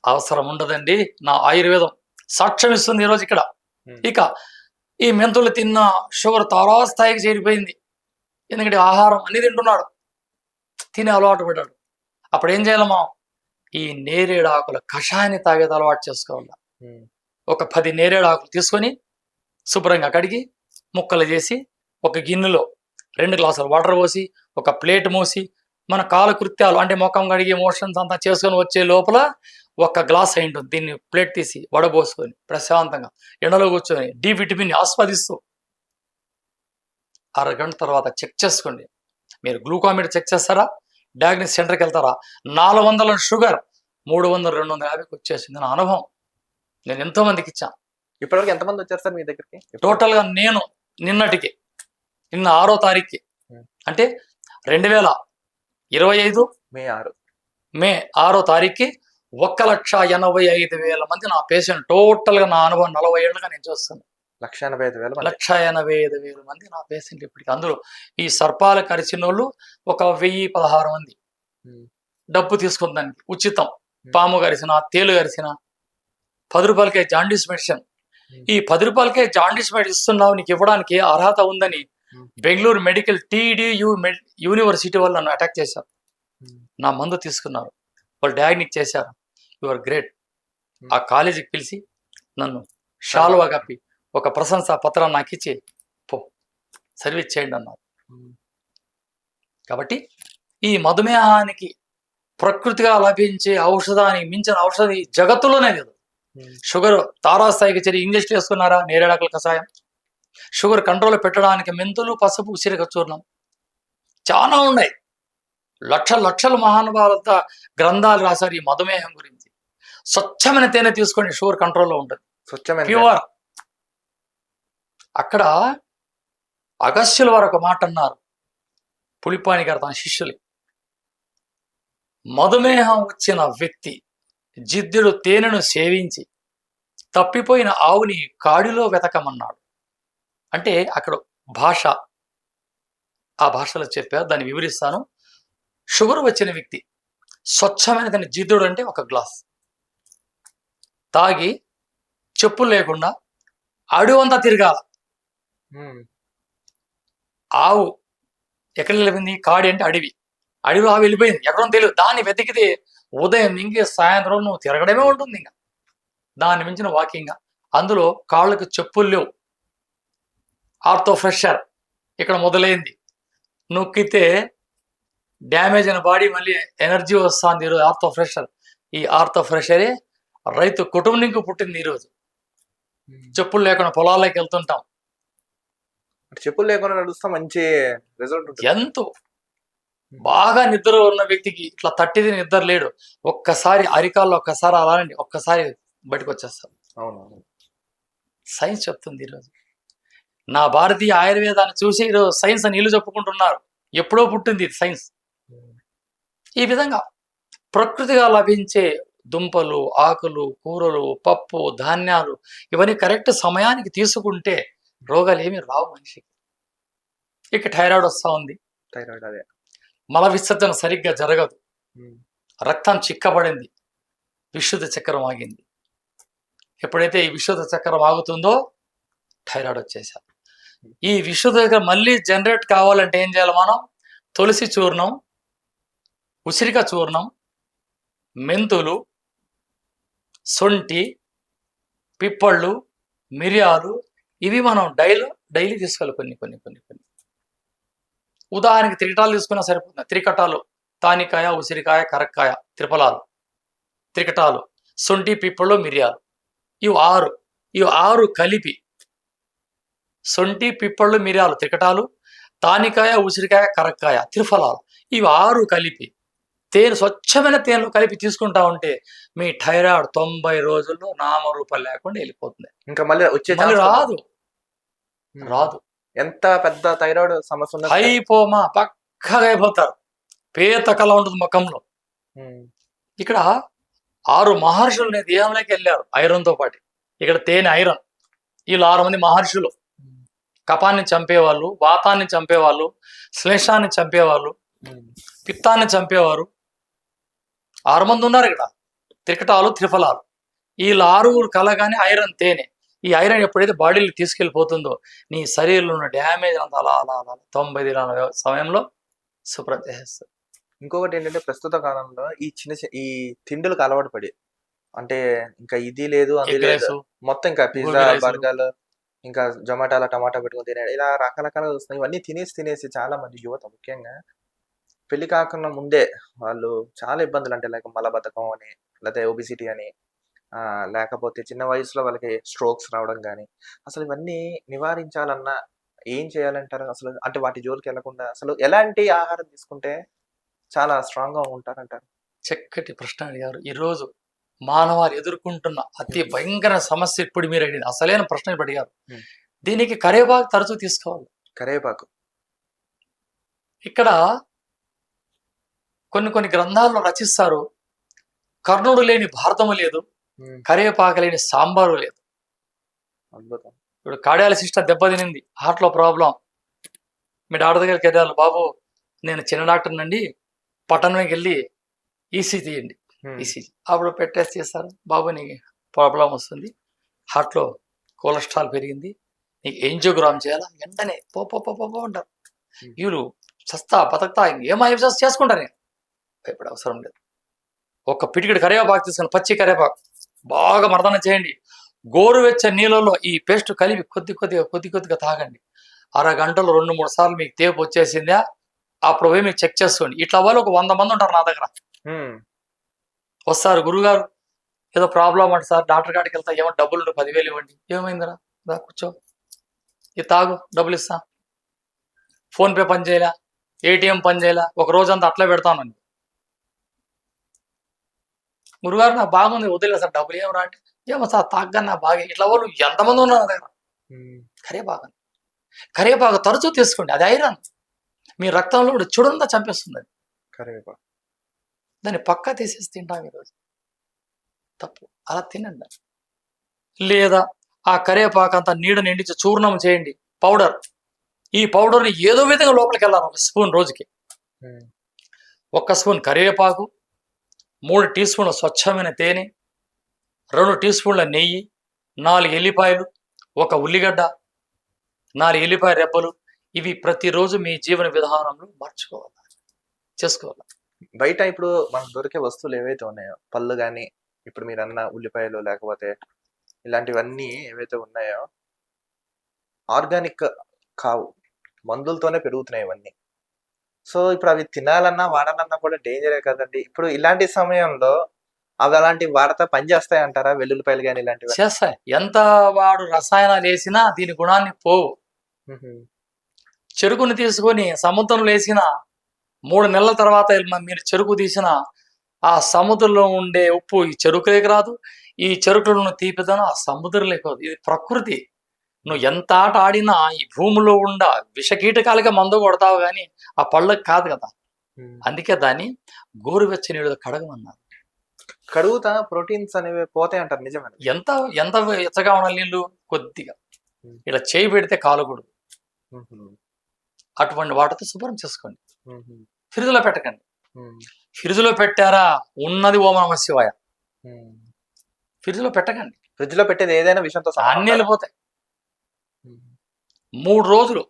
C: అవసరం ఉండదండి, నా ఆయుర్వేదం సాక్ష్యం ఇస్తుంది ఈరోజు ఇక్కడ. ఇక ఈ మెంతులు తిన్న షుగర్ తారాస్థాయికి చేరిపోయింది. ఎందుకంటే ఆహారం అన్ని తింటున్నాడు, తినే అలవాటు పడ్డాడు. అప్పుడు ఏం చేయాలి మనం? ఈ నేరేడు ఆకుల కషాయాన్ని తాగేది అలవాటు చేసుకోవాలి. ఒక 10 నేరేడు ఆకులు తీసుకొని శుభ్రంగా కడిగి ముక్కలు చేసి ఒక గిన్నెలో 2 గ్లాసుల వాటర్ పోసి ఒక ప్లేట్ మూసి మన కాలకృత్యాలు అంటే ముఖం కడిగి మోషన్స్ అంతా చేసుకొని వచ్చే లోపల 1 గ్లాస్ అయి ఉంటుంది. దీన్ని ప్లేట్ తీసి వడబోసుకొని ప్రశాంతంగా ఎండలో కూర్చొని డి విటమిన్ ఆస్వాదిస్తూ అరగంట తర్వాత చెక్ చేసుకోండి. మీరు గ్లూకామీటర్ చెక్ చేస్తారా, డయాగ్నోస్ సెంటర్కి వెళ్తారా, 400 షుగర్ 300, 250 వచ్చేసింది. నా అనుభవం, నేను ఎంతో మందికి ఇచ్చాను.
B: ఇప్పటివరకు ఎంతమంది వచ్చారు సార్ మీ దగ్గరికి?
C: టోటల్గా నేను నిన్న 6వ తారీఖుకి, అంటే 2025 మే 6వ తారీఖుకి 1,85,000 మంది నా పేషెంట్. టోటల్గా నా అనుభవం 40 ఏళ్ళుగా నేను చూస్తాను.
B: 1,85,000
C: మంది నా పేషెంట్ ఇప్పటికి. అందులో ఈ సర్పాలు కరిచిన వాళ్ళు ఒక 1016 మంది. డబ్బు తీసుకున్న దానికి ఉచితం. పాము కరిసిన, తేలు కరిసిన 10 రూపాయలకే జాండీస్ మెడిసిన్. ఈ 10 రూపాయలకే జాండీస్ మెడిసిన్ ఇస్తున్నావు, నీకు ఇవ్వడానికి అర్హత ఉందని బెంగళూరు మెడికల్ TDU యూనివర్సిటీ వాళ్ళు నన్ను అటాక్ చేశారు. నా మందు తీసుకున్నారు, వాళ్ళు డయాగ్నిక్ చేశారు. Your great. ఆ కాలేజీకి పిలిచి నన్ను షాల్వా కప్పి ఒక ప్రశంసా పత్రాన్ని నాకు ఇచ్చి పో సర్వీస్ చేయండి అన్నారు. కాబట్టి ఈ మధుమేహానికి ప్రకృతిగా లభించే ఔషధానికి మించిన ఔషధం ఈ జగత్తులోనే లేదు. షుగర్ తారాస్థాయికి చేరి ఇంజెక్షన్ వేసుకున్నారా, నేరేడాకుల కషాయం. షుగర్ కంట్రోల్ పెట్టడానికి మెంతులు, పసుపు, ఉసిరిక చూర్ణం చాలా ఉన్నాయి. లక్షల మహానుభావులతో గ్రంథాలు రాశారు ఈ మధుమేహం గురించి. స్వచ్ఛమైన తేనె తీసుకోండి, షుగర్ కంట్రోల్లో ఉంటుంది, ప్యూర్. అక్కడ అగస్త్యుల వారు ఒక మాట అన్నారు, పులిపాని గారు తన శిష్యులు. మధుమేహం వచ్చిన వ్యక్తి జిద్దుడు తేనెను సేవించి తప్పిపోయిన ఆవుని కాడిలో వెతకమన్నాడు. అంటే అక్కడ భాష, ఆ భాషలో చెప్పారు, దాన్ని వివరిస్తాను. షుగర్ వచ్చిన వ్యక్తి స్వచ్ఛమైన దాన్ని జిద్దుడు అంటే 1 గ్లాస్ తాగి చెప్పులు లేకుండా అడవంతా తిరగాల. ఆవు ఎక్కడ వెళ్ళిపోయింది? కాడి అంటే అడవి, అడవిలో ఆవు వెళ్ళిపోయింది, ఎక్కడో తెలియదు. దాన్ని వెతికితే ఉదయం ఇంకే సాయంత్రం నువ్వు తిరగడమే ఉంటుంది. ఇంకా దాన్ని మించిన వాకింగ్. అందులో కాళ్ళకు చెప్పులు లేవు, ఆర్థో ఫ్రెషర్ ఇక్కడ మొదలైంది. నొక్కితే డ్యామేజ్ అయిన బాడీ మళ్ళీ ఎనర్జీ వస్తుంది. ఈరోజు ఆర్థో ఫ్రెషర్, ఈ ఆర్థో ఫ్రెషరే రైతు కుటుంబంకి పుట్టింది. ఈరోజు చెప్పులు లేకుండా పొలాల్లోకి వెళ్తుంటాం,
B: చెప్పులు లేకుండా నడుస్తా మంచి రిజల్ట్.
C: ఎంతో బాగా నిద్ర ఉన్న వ్యక్తికి ఇట్లా తట్టిది నిద్ర లేడు, ఒక్కసారి అరికాల్లో ఒక్కసారి అలానండి, ఒక్కసారి బయటకు వచ్చేస్తాం.
B: అవును.
C: సైన్స్ చెప్తుంది ఈరోజు. నా భారతీయ ఆయుర్వేదాన్ని చూసి ఈరోజు సైన్స్ అని ఇల్లు చెప్పుకుంటున్నారు. ఎప్పుడో పుట్టింది ఇది సైన్స్. ఈ విధంగా ప్రకృతిగా లభించే దుంపలు, ఆకులు, కూరలు, పప్పు, ధాన్యాలు ఇవన్నీ కరెక్ట్ సమయానికి తీసుకుంటే రోగాలు ఏమి రావు మనిషికి. ఇక థైరాయిడ్ వస్తూ ఉంది,
B: థైరాయిడ్ అదే.
C: మల విసర్జన సరిగ్గా జరగదు, రక్తం చిక్కబడింది, విశుద్ధ చక్రం ఆగింది. ఎప్పుడైతే ఈ విశుద్ధ చక్రం ఆగుతుందో థైరాయిడ్ వచ్చేసారు. ఈ విశుద్ధ చక్రం మళ్ళీ జనరేట్ కావాలంటే ఏం చేయాలి మనం? తులసి చూర్ణం, ఉసిరిక చూర్ణం, మెంతులు, సొంటి, పిప్పళ్ళు, మిరియాలు ఇవి మనం డైలీ తీసుకోవాలి. కొన్ని కొన్ని కొన్ని కొన్ని ఉదాహరణకి త్రికటాలు తీసుకున్నా సరిపోతుంది. త్రికటాలు తానికాయ, ఉసిరికాయ, కరక్కాయ, త్రిఫలాలు, త్రికటాలు, సొంటి, పిప్పళ్ళు, మిరియాలు ఇవి ఆరు కలిపి, సొంటి, పిప్పళ్ళు, మిరియాలు, త్రికటాలు, తానికాయ, ఉసిరికాయ, కరక్కాయ, త్రిఫలాలు ఇవి 6 కలిపి తేనె, స్వచ్ఛమైన తేనెలో కలిపి తీసుకుంటా ఉంటే మీ థైరాయిడ్ 90 రోజుల్లో నామరూపాలు లేకుండా వెళ్ళిపోతుంది.
B: ఇంకా మళ్ళీ
C: రాదు.
B: ఎంత పెద్ద థైరాయిడ్ సమస్య ఉన్నా
C: అయిపోమా పక్కగా అయిపోతారు. పేత కళ ఉంటుంది ముఖంలో. ఇక్కడ 6 మహర్షులు నీ దేహంలోకి వెళ్ళారు ఐరన్తో పాటు. ఇక్కడ తేనె ఐరన్. వీళ్ళు 6 మంది మహర్షులు. కపాన్ని చంపేవాళ్ళు, వాతాన్ని చంపేవాళ్ళు, శ్లేషాన్ని చంపేవాళ్ళు, పిత్తాన్ని చంపేవారు. 6 మంది ఉన్నారు ఇక్కడ. త్రికటాలు, త్రిఫలాలు వీళ్ళు 6 కలగానే ఐరన్, తేనె. ఈ ఐరన్ ఎప్పుడైతే బాడీలో తీసుకెళ్ళిపోతుందో నీ శరీరంలో ఉన్న డ్యామేజ్ అంతా అలా 90 దినాల సమయంలో శుభ్రం చేసేస్తుంది.
B: ఇంకొకటి ఏంటంటే ప్రస్తుత కాలంలో ఈ తిండులకు అలవాటు పడి, అంటే ఇంకా ఇది లేదు అది లేదు, మొత్తం ఇంకా పిజ్జా, బర్గర్లు, ఇంకా జొమాటోలో టమాటా పెట్టుకుని తినేది, ఇలా రకరకాలుగా వస్తున్నాయి. ఇవన్నీ తినేసి చాలా మంది యువత ముఖ్యంగా పెళ్లి కాకుండా ముందే వాళ్ళు చాలా ఇబ్బందులు, అంటే లైక్ మలబద్ధకం అని, లేకపోతే ఒబిసిటీ అని, లేకపోతే చిన్న వయసులో వాళ్ళకి స్ట్రోక్స్ రావడం కానీ, అసలు ఇవన్నీ నివారించాలన్నా ఏం చేయాలంటారు అసలు? అంటే వాటి జోలికి వెళ్లకుండా అసలు ఎలాంటి ఆహారం తీసుకుంటే చాలా స్ట్రాంగ్ గా ఉంటారంటారు?
C: చక్కటి ప్రశ్న అడిగారు. ఈరోజు మానవాళి ఎదుర్కొంటున్న అతి భయంకర సమస్య ఇప్పుడు మీరు అడిగింది. అసలైన ప్రశ్న అడిగారు. దీనికి కరివేపాకు తరచూ తీసుకోవాలి.
B: కరివేపాకు
C: ఇక్కడ కొన్ని గ్రంథాల్లో రచిస్తారు. కర్ణుడు లేని భారతము లేదు, కరివేపాకు లేని సాంబారు లేదు.
B: అద్భుతం.
C: ఇప్పుడు కార్డియాలజిస్ట్ దెబ్బతినింది, హార్ట్లో ప్రాబ్లం. మీ డాక్టర్ దగ్గరికి వెళ్ళాలి, బాబు నేను చిన్న డాక్టర్ నండి, పట్టణంకి వెళ్ళి ఈసీ తీయండి. ఈసీజీ అప్పుడు పెట్టేసి చేస్తారు. బాబు నీకు ప్రాబ్లం వస్తుంది, హార్ట్లో కొలెస్ట్రాల్ పెరిగింది, నీకు యాంజియోగ్రామ్ చేయాలా, వెంటనే పో అంటారు. వీళ్ళు సస్తా బతకతా ఏమో చేసుకుంటారు. ఇప్పుడు అవసరం లేదు. ఒక పిటికెడు కరివేపాకు తీసుకొని, పచ్చి కరివేపాకు బాగా మర్దన చేయండి. గోరువెచ్చని నీళ్ళలో ఈ పేస్ట్ కలిపి కొద్దిగా తాగండి. 1/2 గంటలో 2-3 సార్లు మీకు తేపు వచ్చేసిందా, అప్పుడు పోయి మీకు చెక్ చేసుకోండి. ఇట్లా వాళ్ళు ఒక 100 మంది ఉంటారు నా దగ్గర. వస్తారు, గురుగారు ఏదో ప్రాబ్లం అంటే సార్ డాక్టర్ కాడికి వెళ్తా, ఏమో డబ్బులు 10,000 ఇవ్వండి. ఏమైందిరా, రా కూర్చో, ఇది తాగు, డబ్బులు ఇస్తా. ఫోన్పే పని చేయలే, ఏటీఎం పని చేయలే, ఒక రోజంతా అట్లా పెడతానండి. గురుగారు నాకు బాగుంది, వదిలే సార్ డబ్బులు ఏమరా అంటే, ఏమో సార్ తాగ్గా నా బాగా. ఇట్లా వాళ్ళు ఎంతమంది ఉన్నారు నా దగ్గర. కరివేపాకు తరచూ తీసుకోండి. అది ఐరన్, మీ రక్తంలో చెడుందా చంపేస్తుంది. అది
B: కరివేపాకు
C: దాన్ని పక్కా తీసేసి తింటాం ఈరోజు. తప్పు, అలా తినండి. లేదా ఆ కరివేపాకు అంతా నీడని ఎండించి చూర్ణం చేయండి, పౌడర్. ఈ పౌడర్ని ఏదో విధంగా లోపలికి వెళ్ళాలి. 1 స్పూన్ రోజుకి. 1 స్పూన్ కరివేపాకు, 3 టీ స్పూన్ల స్వచ్ఛమైన తేనె, 2 టీ స్పూన్ల నెయ్యి, 4 ఎల్లిపాయలు, 1 ఉల్లిగడ్డ, 4 ఎల్లిపాయ రెబ్బలు. ఇవి ప్రతిరోజు మీ జీవన విధానంలో చేసుకోవాలి.
B: బయట ఇప్పుడు మనకు దొరికే వస్తువులు ఏవైతే ఉన్నాయో, పళ్ళు కానీ, ఇప్పుడు మీరు అన్న ఉల్లిపాయలు, లేకపోతే ఇలాంటివన్నీ ఏవైతే ఉన్నాయో ఆర్గానిక్ కావు, మందులతోనే పెరుగుతున్నాయి ఇవన్నీ. సో ఇప్పుడు అవి తినాలన్నా వాడాలన్నా కూడా డేంజరే కదండి. ఇప్పుడు ఇలాంటి సమయంలో అవి అలాంటివి వాడతా పనిచేస్తాయి అంటారా? వెల్లుల్లిపాయలు కానీ ఇలాంటివి
C: చేస్తాయి. ఎంత వాడు రసాయనాలు వేసినా దీని గుణాన్ని పోవు. చెరుకుని తీసుకొని సముద్రంలో వేసిన 3 నెలల తర్వాత మీరు చెరుకు తీసిన ఆ సముద్రంలో ఉండే ఉప్పు ఈ చెరుకులోకి రాదు, ఈ చెరుకులో ఉన్న తీపిదనం ఆ సముద్రం లేకపోతే ఇది ప్రకృతి. నువ్వు ఎంత ఆట ఆడినా ఈ భూమిలో ఉండ విషకీటకాలుగా మందు కొడతావు కానీ ఆ పళ్ళకి కాదు కదా. అందుకే దాన్ని గోరువెచ్చని నీళ్ళు కడగమన్నారు.
B: కడుగుతా ప్రోటీన్స్ అనేవి పోతాయి అంటారు, నిజమే?
C: ఎంత ఎంత ఎచ్చగా ఉండాలి నీళ్ళు? కొద్దిగా ఇలా చేయి పెడితే కాలకూడదు. అటువంటి వాటితో శుభ్రం చేసుకోండి. ఫ్రిడ్జ్లో పెట్టకండి. ఫ్రిడ్జ్లో పెట్టారా ఉన్నది ఓం నమః శివాయ. ఫ్రిడ్జ్లో పెట్టకండి.
B: ఫ్రిడ్జ్ లో పెట్టేది ఏదైనా విషయంతో
C: అన్నీ వెళ్ళిపోతాయి. 3 రోజులు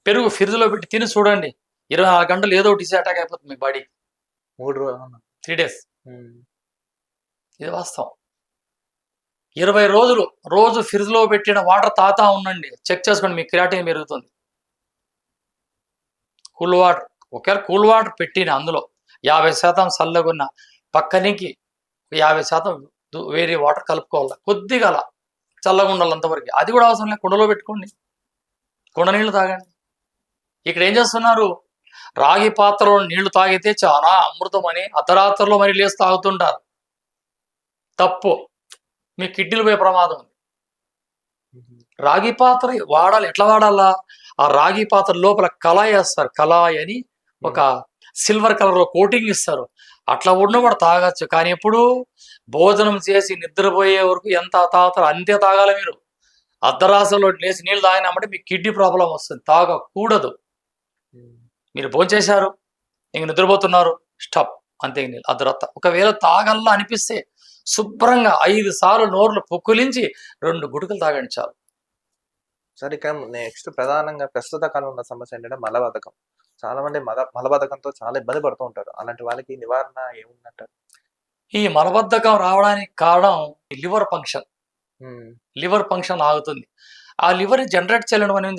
C: పెరుగు ఫ్రిడ్జ్లో పెట్టి తిని చూడండి, 24 గంటలు ఏదో ఒకటి అటాక్ అయిపోతుంది మీ బాడీ.
B: 3 రోజులు
C: 3 days. ఇది వాస్తవం. 20 రోజులు రోజు ఫ్రిడ్జ్లో పెట్టిన వాటర్ తాగుతా ఉండండి, చెక్ చేసుకోండి, మీ క్రియాటిన్ పెరుగుతుంది. కూల్ వాటర్, ఒకవేళ కూల్ వాటర్ పెట్టిన అందులో 50% చల్లగున్న పక్కనికి 50% వేరే వాటర్ కలుపుకోవాలి. కొద్దిగా అలా చల్లగా ఉండాలి అంతవరకు. అది కూడా అవసరం లేదు, కుండలో పెట్టుకోండి, కుండ నీళ్ళు తాగండి. ఇక్కడ ఏం చేస్తున్నారు, రాగి పాత్రలో నీళ్లు తాగితే చాలా అమృతం అని అర్ధరాత్రిలో మరి లేసి తాగుతుంటారు. తప్పు, మీ కిడ్నీలు పోయే ప్రమాదం ఉంది. రాగి పాత్ర వాడాలి. ఎట్లా వాడాలా? ఆ రాగి పాత్ర లోపల కళాయి వేస్తారు, కళాయి అని ఒక సిల్వర్ కలర్ కోటింగ్ ఇస్తారు. అట్లా ఉన్నవాడు తాగొచ్చు. కానీ ఎప్పుడు భోజనం చేసి నిద్రపోయే వరకు ఎంత తాగుతారో అంతే తాగాలి. మీరు అర్ధరాత్రిలో లేచి నీళ్ళు తాగినామంటే మీకు కిడ్నీ ప్రాబ్లం వస్తుంది, తాగకూడదు. మీరు భోంచేశారు, ఇంక నిద్రపోతున్నారు, స్టాప్, అంతే. నీళ్ళు అర్ధరాత్రి ఒకవేళ తాగల్లా అనిపిస్తే శుభ్రంగా 5 సార్లు నోర్లు పుక్కులించి 2 గుటకలు తాగండి చాలు.
B: సరే, ఇక నెక్స్ట్ ప్రధానంగా ప్రస్తుత కాలంలో ఉన్న సమస్య ఏంటంటే మలబద్ధకం. చాలా మంది మలబద్ధకంతో చాలా ఇబ్బంది పడుతూ ఉంటారు. అలాంటి వాళ్ళకి నివారణ ఏముందంటారు?
C: ఈ మలబద్ధకం రావడానికి కారణం లివర్ ఫంక్షన్. లివర్ ఫంక్షన్ ఆగుతుంది. ఆ లివర్ జనరేట్ చేయడం అని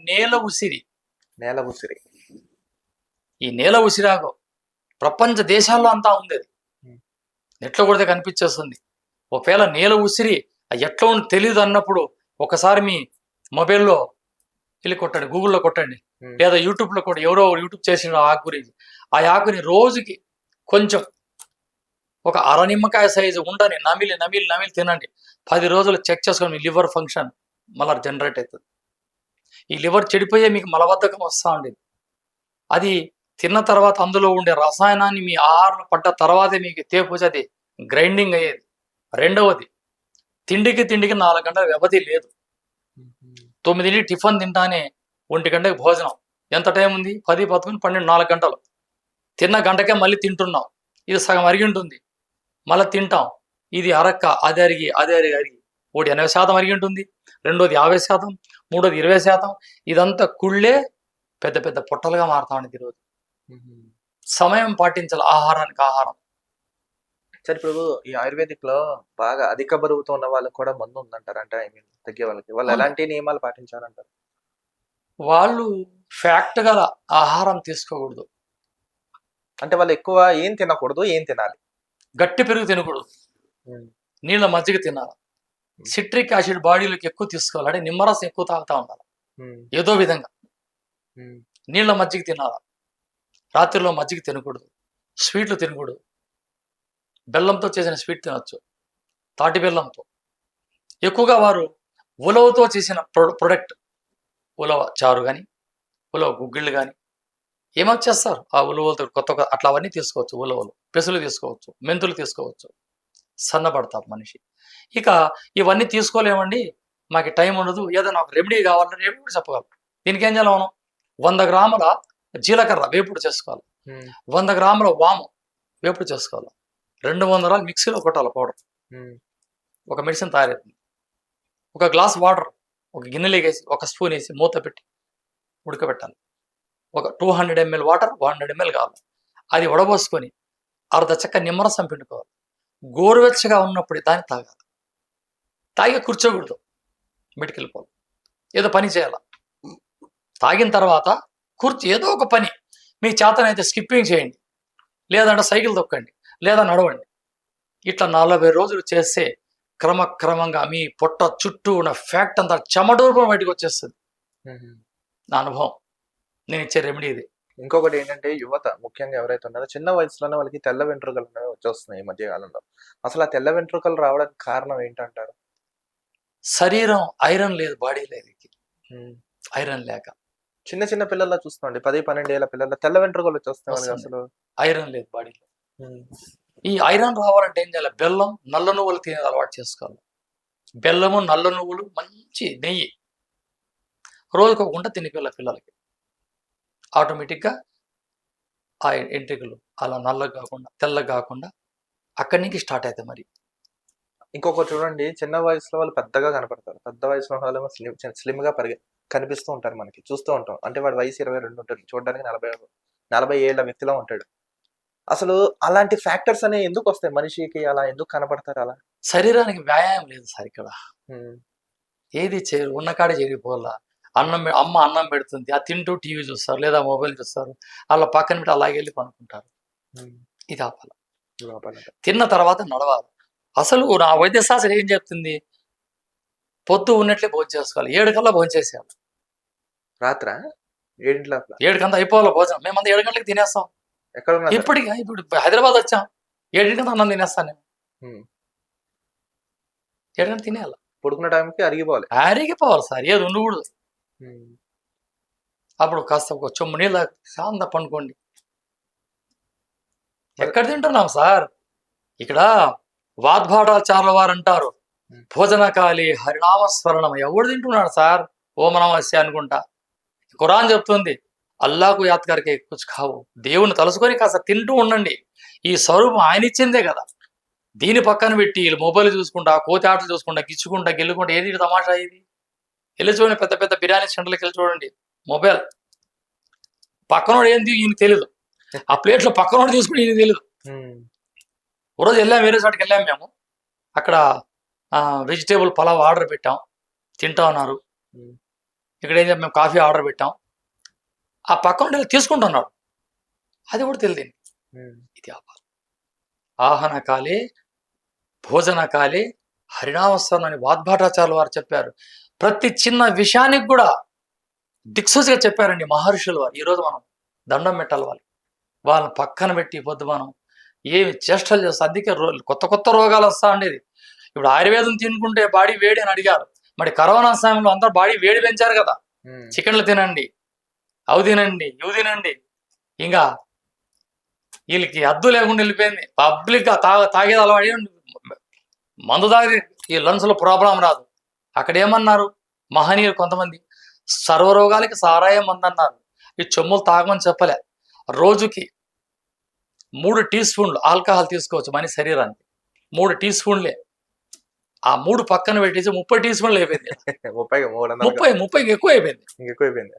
C: నేల ఉసిరి. ఈ నేల ఉసిరాకు ప్రపంచ దేశాల్లో అంతా ఉంది. అది నెట్లో కొడితే కనిపించేస్తుంది. ఒకవేళ నేల ఉసిరి ఎట్లా ఉండి తెలియదు అన్నప్పుడు ఒకసారి మీ మొబైల్లో వెళ్ళి కొట్టండి, గూగుల్లో కొట్టండి, లేదా యూట్యూబ్లో కూడా ఎవరో యూట్యూబ్ చేసిన ఆకు గురించి. ఆ ఆకుని రోజుకి కొంచెం ఒక అర నిమ్మకాయ సైజు ఉండని నమిలి నమిలి నమిలి తినండి. 10 రోజులు చెక్ చేసుకొని మీ లివర్ ఫంక్షన్ మళ్ళీ జనరేట్ అవుతుంది. ఈ లివర్ చెడిపోయే మీకు మలబద్ధకం వస్తూ ఉండేది. అది తిన్న తర్వాత అందులో ఉండే రసాయనాన్ని మీ ఆహారం పడ్డ తర్వాతే మీకు తేపుచి అది గ్రైండింగ్ అయ్యేది. రెండవది, తిండికి 4 గంటల వ్యవధి లేదు. 9 టిఫిన్ తింటానే 1 గంటకి భోజనం. ఎంత టైం ఉంది? 10, 11, 12, 4 గంటలు. తిన్న గంటకే మళ్ళీ తింటున్నాం. ఇది సగం అరిగి ఉంటుంది, మళ్ళీ తింటాం. ఇది అరక్క, అది అరిగి ఒకటి 80% అరిగి ఉంటుంది, రెండోది 50%, మూడోది 20%. ఇదంతా కుళ్ళే పెద్ద పెద్ద పొట్టలుగా మారుతా ఉండేది. ఈరోజు సమయం పాటించాలి ఆహారానికి. ఆహారం
B: సరే ప్రభు, ఈ ఆయుర్వేదిక్ లో బాగా అధిక బరువుతో ఉన్న వాళ్ళకి కూడా మందు ఉందంటారు. అంటే తగ్గే వాళ్ళకి వాళ్ళు ఎలాంటి నియమాలు పాటించాలంటారు?
C: వాళ్ళు ఫ్యాక్ట్ గల ఆహారం తీసుకోకూడదు.
B: అంటే వాళ్ళు ఎక్కువ ఏం తినకూడదు, ఏం తినాలి?
C: గట్టి పెరుగు తినకూడదు, నీళ్ళ మజ్జిగ తినాలి, సిట్రిక్ యాసిడ్ బాడీలోకి ఎక్కువ తీసుకోవాలి, అంటే నిమ్మరసం ఎక్కువ తాగుతా ఉండాలి. ఏదో విధంగా నీళ్ళ మజ్జిగ తినాలి. రాత్రిలో మజ్జిగ తినకూడదు, స్వీట్లు తినకూడదు. బెల్లంతో చేసిన స్వీట్ తినొచ్చు, తాటి బెల్లంతో. ఎక్కువగా వారు ఉలవతో చేసిన ప్రొడక్ట్, ఉలవ చారు కానీ, ఉలవ గుగ్గిళ్ళు కానీ ఏమో చేస్తారు. ఆ ఉలవలతో కొత్త అట్లా అవన్నీ తీసుకోవచ్చు. ఉలవలు, పెసులు తీసుకోవచ్చు, మెంతులు తీసుకోవచ్చు. సన్నపడతారు మనిషి. ఇక ఇవన్నీ తీసుకోలేమండి, మాకు టైం ఉండదు, ఏదైనా ఒక రెమెడీ కావాలంటే రెమెడీ కూడా చెప్పగలం. దీనికి ఏం చేయాలి? మనం 100 గ్రాముల జీలకర్ర వేపుడు చేసుకోవాలి, 100 గ్రాముల వాము వేపుడు చేసుకోవాలి, 200 గ్రాములు మిక్సీలో కొట్టాలి పౌడర్. ఒక మెడిసిన్ తయారవుతుంది. ఒక గ్లాస్ వాటర్ ఒక గిన్నెలోకి వేసి 1 స్పూన్ వేసి మూత పెట్టి ఉడకబెట్టాలి. ఒక 200 ml వాటర్ 100 ml కావాలి. అది వడబోసుకొని అర్ధ చెక్క నిమ్మరసం పిండుకోవాలి. గోరువెచ్చగా ఉన్నప్పుడు దాన్ని తాగాలి. తాగి కూర్చోకూడదు, బయటికి వెళ్ళిపోవాలి, ఏదో పని చేయాలి. తాగిన తర్వాత ఏదో ఒక పని మీ చేతనైతే స్కిప్పింగ్ చేయండి, లేదంటే సైకిల్ తొక్కండి, లేదా నడవండి. ఇట్లా 40 రోజులు చేస్తే క్రమక్రమంగా మీ పొట్ట చుట్టూ ఉన్న ఫ్యాక్ట్ అంతా చెమటూరుపం బయటకు వచ్చేస్తుంది. నా అనుభవం, నేను ఇచ్చే రెమెడీ ఇది.
B: ఇంకొకటి ఏంటంటే యువత ముఖ్యంగా ఎవరైతే ఉన్నారో చిన్న వయసులోనే వాళ్ళకి తెల్ల వెంట్రుకలు అనేవి వచ్చేస్తున్నాయి ఈ మధ్య కాలంలో. అసలు ఆ తెల్ల వెంట్రుకలు రావడానికి కారణం ఏంటంటారు?
C: శరీరం ఐరన్ లేదు, బాడీ లేదు,
B: ఉమ్.
C: ఐరన్ లేక
B: చిన్న చిన్న పిల్లల్లో చూస్తామండి, 10-12 ఏళ్ళ పిల్లల్లో తెల్ల వెంట్రుకలు వచ్చేస్తాయి వాళ్ళకి
C: వస్తుంది.
B: అసలు.
C: ఐరన్ లేదు బాడీలో.
B: ఉమ్.
C: ఈ ఐరన్ రావాలంటే ఏం చేయాలి? బెల్లం, నల్ల నువ్వులు తినే అలవాటు చేసుకోవాలి. బెల్లము, నల్ల నువ్వులు, మంచి నెయ్యి రోజుకు ఒక గుంట తినిపిల్ల పిల్లలకి. ఆటోమేటిక్గా ఆ ఎంట్రికలు అలా నల్లగా కాకుండా తెల్లగా కాకుండా అక్కడి నుంచి స్టార్ట్ అవుతాయి. మరి
B: ఇంకొకటి చూడండి, చిన్న వయసులో వాళ్ళు పెద్దగా కనపడతారు, పెద్ద వయసులో వాళ్ళు స్లిమ్ గా కనిపిస్తూ ఉంటారు, మనకి చూస్తూ ఉంటాం. అంటే వాడి వయసు 22 ఉంటుంది, చూడడానికి 40 ఏళ్ల వ్యక్తిలో ఉంటాడు. అసలు అలాంటి ఫ్యాక్టర్స్ అనేవి ఎందుకు వస్తాయి మనిషికి? అలా ఎందుకు కనపడతారు అలా?
C: శరీరానికి వ్యాయామం లేదు సార్ ఇక్కడ.
B: ఉమ్.
C: ఏది చేయరు, ఉన్న కాడే చేరిపోవాల. అమ్మ అన్నం పెడుతుంది, ఆ తింటూ టీవీ చూస్తారు లేదా మొబైల్ చూస్తారు, అలా పక్కన పెట్టి అలాగే వెళ్ళి పనుకుంటారు.
B: ఉమ్.
C: ఇది ఆపాలి.
B: లోపల.
C: తిన్న తర్వాత నడవాలి. అసలు నా వైద్యశాస్త్రం ఏం చెప్తుంది? పొద్దు ఉన్నట్లే భోజనం చేసుకోవాలి, 7 కల్లా భోజనం చేసేయాలి.
B: రాత్ర 7
C: 7 కంతా అయిపోవాలి భోజనం. మేమంతా 7 గంటలకు తినేస్తాం.
B: ఎక్కడ ఉన్నారు?
C: ఇప్పుడు హైదరాబాద్ వచ్చాం, 7 గంటలకు అన్నం తినేస్తాను నేను.
B: ఉమ్.
C: 7 గంటలకు తినేయాలి.
B: పడుకున్న టైంకి అరిగిపోవాలి.
C: అరిగిపోవాలి సార్, ఏది ఉండకూడదు.
B: ఉమ్.
C: అప్పుడు కాస్త ఒక చెమ్ము నీళ్ళు శాంత పండుకోండి. ఎక్కడ తింటున్నాం సార్? ఇక్కడ వాద్భాటాచార్యుల వారు అంటారు, భోజనకాలి హరినామస్మరణం. ఎవడు తింటున్నాడు సార్? ఓమనమస్య అనుకుంటా. ఖురాన్ చెప్తుంది, అల్లాకు యాత్గారికి కుచ్ కావు. దేవుని తలుసుకొని కాస్త తింటూ ఉండండి. ఈ స్వరూపం ఆయన ఇచ్చిందే కదా. దీని పక్కన పెట్టి వీళ్ళు మొబైల్ చూసుకుంటా, కోతి ఆటలు చూసుకుంటా, గిచ్చుకుంటా, గెల్లుకుంటా, ఏది తమాషా ఇది? వెళ్ళి చూడండి, పెద్ద పెద్ద బిర్యానీ సెంటర్లకు వెళ్ళి చూడండి, మొబైల్ పక్కనోడు ఏంది ఈయన తెలియదు, ఆ ప్లేట్లో పక్కనోడు తీసుకుని ఈయన తెలియదు.
B: ఉమ్.
C: రోజు వెళ్ళాం, వేరే చోటికి వెళ్ళాం మేము. అక్కడ వెజిటేబుల్ పలావ్ ఆర్డర్ పెట్టాం, తింటా ఉన్నారు. ఇక్కడ ఏం మేము కాఫీ ఆర్డర్ పెట్టాం, ఆ పక్కన తీసుకుంటున్నాడు, అది కూడా తెలియదు.
B: ఉమ్.
C: ఇది ఆపాలి. ఆహన కాలే భోజన కాలే హరినామస్మరణ అని వాద్భాటాచార్యులు వారు చెప్పారు. ప్రతి చిన్న విషయానికి కూడా దిక్సూచిగా చెప్పారండి మహర్షులు వారు. ఈరోజు మనం దండం పెట్టాలి వాళ్ళని పక్కన పెట్టి పొద్దు మనం ఏమి చేష్టలు చేస్తాం. అందుకే కొత్త కొత్త రోగాలు వస్తా ఉండేది. ఇప్పుడు ఆయుర్వేదం తినుకుంటే బాడీ వేడి అని అడిగారు. మరి కరోనా సమయంలో అందరూ బాడీ వేడి పెంచారు కదా. చికెన్లు తినండి, అవి తినండి, ఇవి తినండి, ఇంకా వీళ్ళకి అద్దు లేకుండా వెళ్ళిపోయింది. పబ్లిక్ గా తాగేది అలవాటు. మందు తాగి ఈ లంగ్స్ లో ప్రాబ్లం రాదు. అక్కడ ఏమన్నారు మహనీయులు కొంతమంది? సర్వరోగాలకి సారాయం మందు అన్నారు. ఈ చెమ్ములు తాగమని చెప్పలే. రోజుకి 3 టీ స్పూన్లు ఆల్కహాల్ తీసుకోవచ్చు మనిషి శరీరానికి. 3 టీ స్పూన్లే. ఆ 3 పక్కన పెట్టేసి 30 టీ స్పూన్లు అయిపోయింది. 30 ఎక్కువ అయిపోయింది.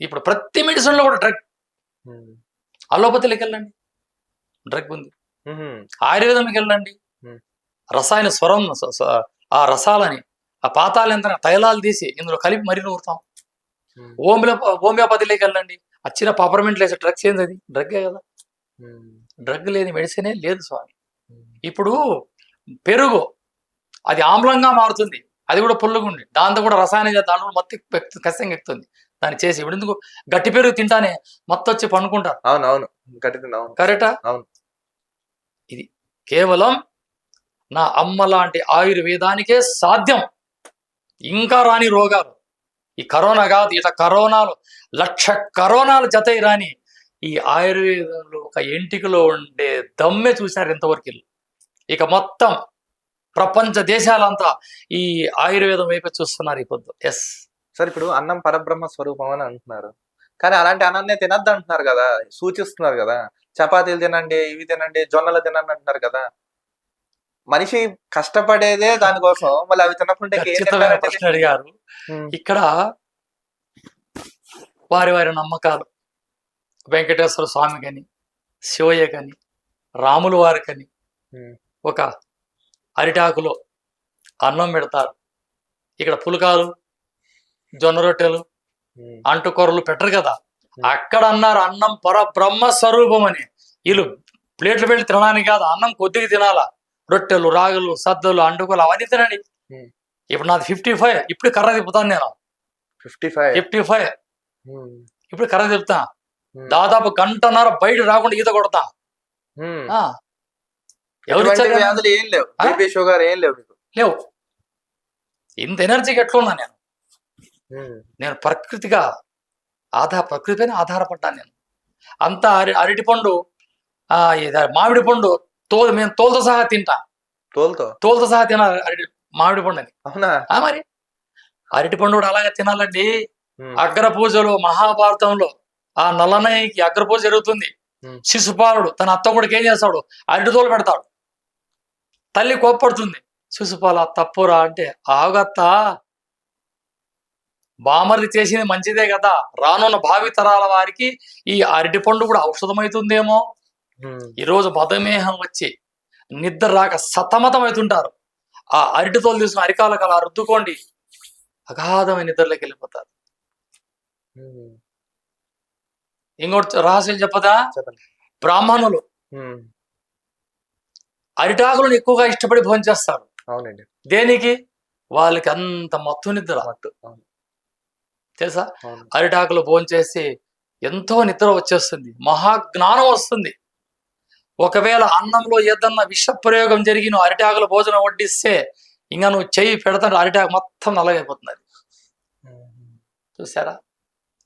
C: ఇప్పుడు ప్రతి మెడిసిన్ లో కూడా డ్రగ్. అలోపతిలోకి వెళ్ళండి, డ్రగ్ ఉంది. ఆయుర్వేదంకి వెళ్ళండి, రసాయన స్వరం, ఆ రసాలని, ఆ పాతాలంతా తైలాలు తీసి ఇందులో కలిపి మరీ నూరుతాం. హోమియోపతిలోకి వెళ్ళండి, వచ్చిన పపర్మెంట్ వేసే డ్రగ్స్ ఏంది? అది డ్రగ్గే కదా. డ్రగ్ లేని మెడిసినే లేదు స్వామి. ఇప్పుడు పెరుగు అది ఆమ్లంగా మారుతుంది, అది కూడా పుల్లగుండి, దాంతో కూడా రసాయన దాంట్లో మొత్తం కష్టంగా ఎక్కుతుంది. దాన్ని చేసి ఇప్పుడు ఎందుకు గట్టి పెరుగు తింటానే మొత్తం వచ్చి పండుకుంటారు.
B: అవునవును,
C: కరెక్టా? ఇది కేవలం నా అమ్మ లాంటి ఆయుర్వేదానికే సాధ్యం. ఇంకా రాని రోగాలు ఈ కరోనా కాదు, ఇట కరోనాలు 1,00,000 కరోనాలు జతై రాని ఈ ఆయుర్వేదంలో ఒక ఎంటికలో ఉండే దమ్మె చూశారు ఎంతవరకు. ఇక మొత్తం ప్రపంచ దేశాలంతా ఈ ఆయుర్వేదం వైపు చూస్తున్నారు ఈ పొద్దు. ఎస్
B: సార్, ఇప్పుడు అన్నం పరబ్రహ్మ స్వరూపం అని అంటున్నారు, కానీ అలాంటి అన్నాన్నే తినద్దు అంటున్నారు కదా, సూచిస్తున్నారు కదా. చపాతీలు తినండి, ఇవి తినండి, జొన్నలు తినండి అంటున్నారు కదా. మనిషి కష్టపడేదే దానికోసం, మళ్ళీ అవి తినకుంటే
C: ప్రశ్న అడిగారు. ఇక్కడ వారి వారి నమ్మకాలు, వెంకటేశ్వర స్వామి కని, శివయ్య కని, రాములు వారి కని ఒక అరిటాకులో అన్నం పెడతారు. ఇక్కడ పులకాలు, జొన్న రొట్టెలు, అంటుకూరలు పెట్టరు కదా. అక్కడ అన్నారు అన్నం పరబ్రహ్మ స్వరూపం అని. వీళ్ళు ప్లేట్లు పెట్టి తినడానికి కాదు, అన్నం కొద్దిగా తినాలా. రొట్టెలు, రాగులు, సద్దలు, అంటుకూరలు అవన్నీ తినండి. ఇప్పుడు నాది 55, ఇప్పుడు కర్ర తిప్పుతాను నేను. 55 ఇప్పుడు కర్ర తిప్పుతా. దాదాపు గంటన్నర బయట రాకుండా ఈత కొడతా. ఆ, ఎవరు
B: ఎటువంటి
C: ఇచ్చారు?
B: వ్యాధులు ఏం లేవు,
C: ఆ?
B: బీపీ షుగర్ ఏం లేవు మీకు.
C: లేవు. ఇంత ఎనర్జీకి ఎట్లున్నా నేను
B: ఉమ్.
C: నేను ప్రకృతిగా ప్రకృతి పైన ఆధారపడ్డాను నేను. అంతా అరటి పండు, మామిడి పండు మేము తోలుతో సహా తింటా. తోలుతో సహా తినాలి అరటి మామిడి పండు అని.
B: అవునా?
C: మరి అరటి పండు కూడా అలాగే తినాలండి.
B: ఉమ్.
C: అగ్ర పూజలో మహాభారతంలో ఆ నల్లనయ్యకి అగ్ర పూజ జరుగుతుంది. శిశుపాలుడు తన అత్త కొడుకు ఏం చేస్తాడు? అరటి తోలు పెడతాడు. తల్లి కోప్పడుతుంది, శిశుపాల తప్పురా అంటే, ఆగత్త, బామర్ది చేసింది మంచిదే కదా, రానున్న భావి తరాల వారికి ఈ అరటి పండు కూడా ఔషధమవుతుందేమో. ఈరోజు మధుమేహం వచ్చి నిద్ర రాక సతమతం అవుతుంటారు. ఆ అరటి తోలు తీసుకుని అరికాలకు అలా రుద్దుకోండి, అగాధమైన నిద్రలోకి వెళ్ళిపోతారు. ఇంకోటి రహస్యం చెప్పదా? బ్రాహ్మణులు అరిటాకులను ఎక్కువగా ఇష్టపడి భోజనం చేస్తారు.
B: అవునండి.
C: దేనికి? వాళ్ళకి అంత మత్తు నిద్ర తెలుసా? అరిటాకులు భోజనం చేసి ఎంతో నిద్ర వచ్చేస్తుంది, మహాజ్ఞానం వస్తుంది. ఒకవేళ అన్నంలో ఏదన్నా విష ప్రయోగం జరిగి నువ్వు అరిటాకులు భోజనం వడ్డిస్తే ఇంకా నువ్వు చెయ్యి పెడతాడు, అరిటాకు మొత్తం నల్లగైపోతుంది. అది చూసారా?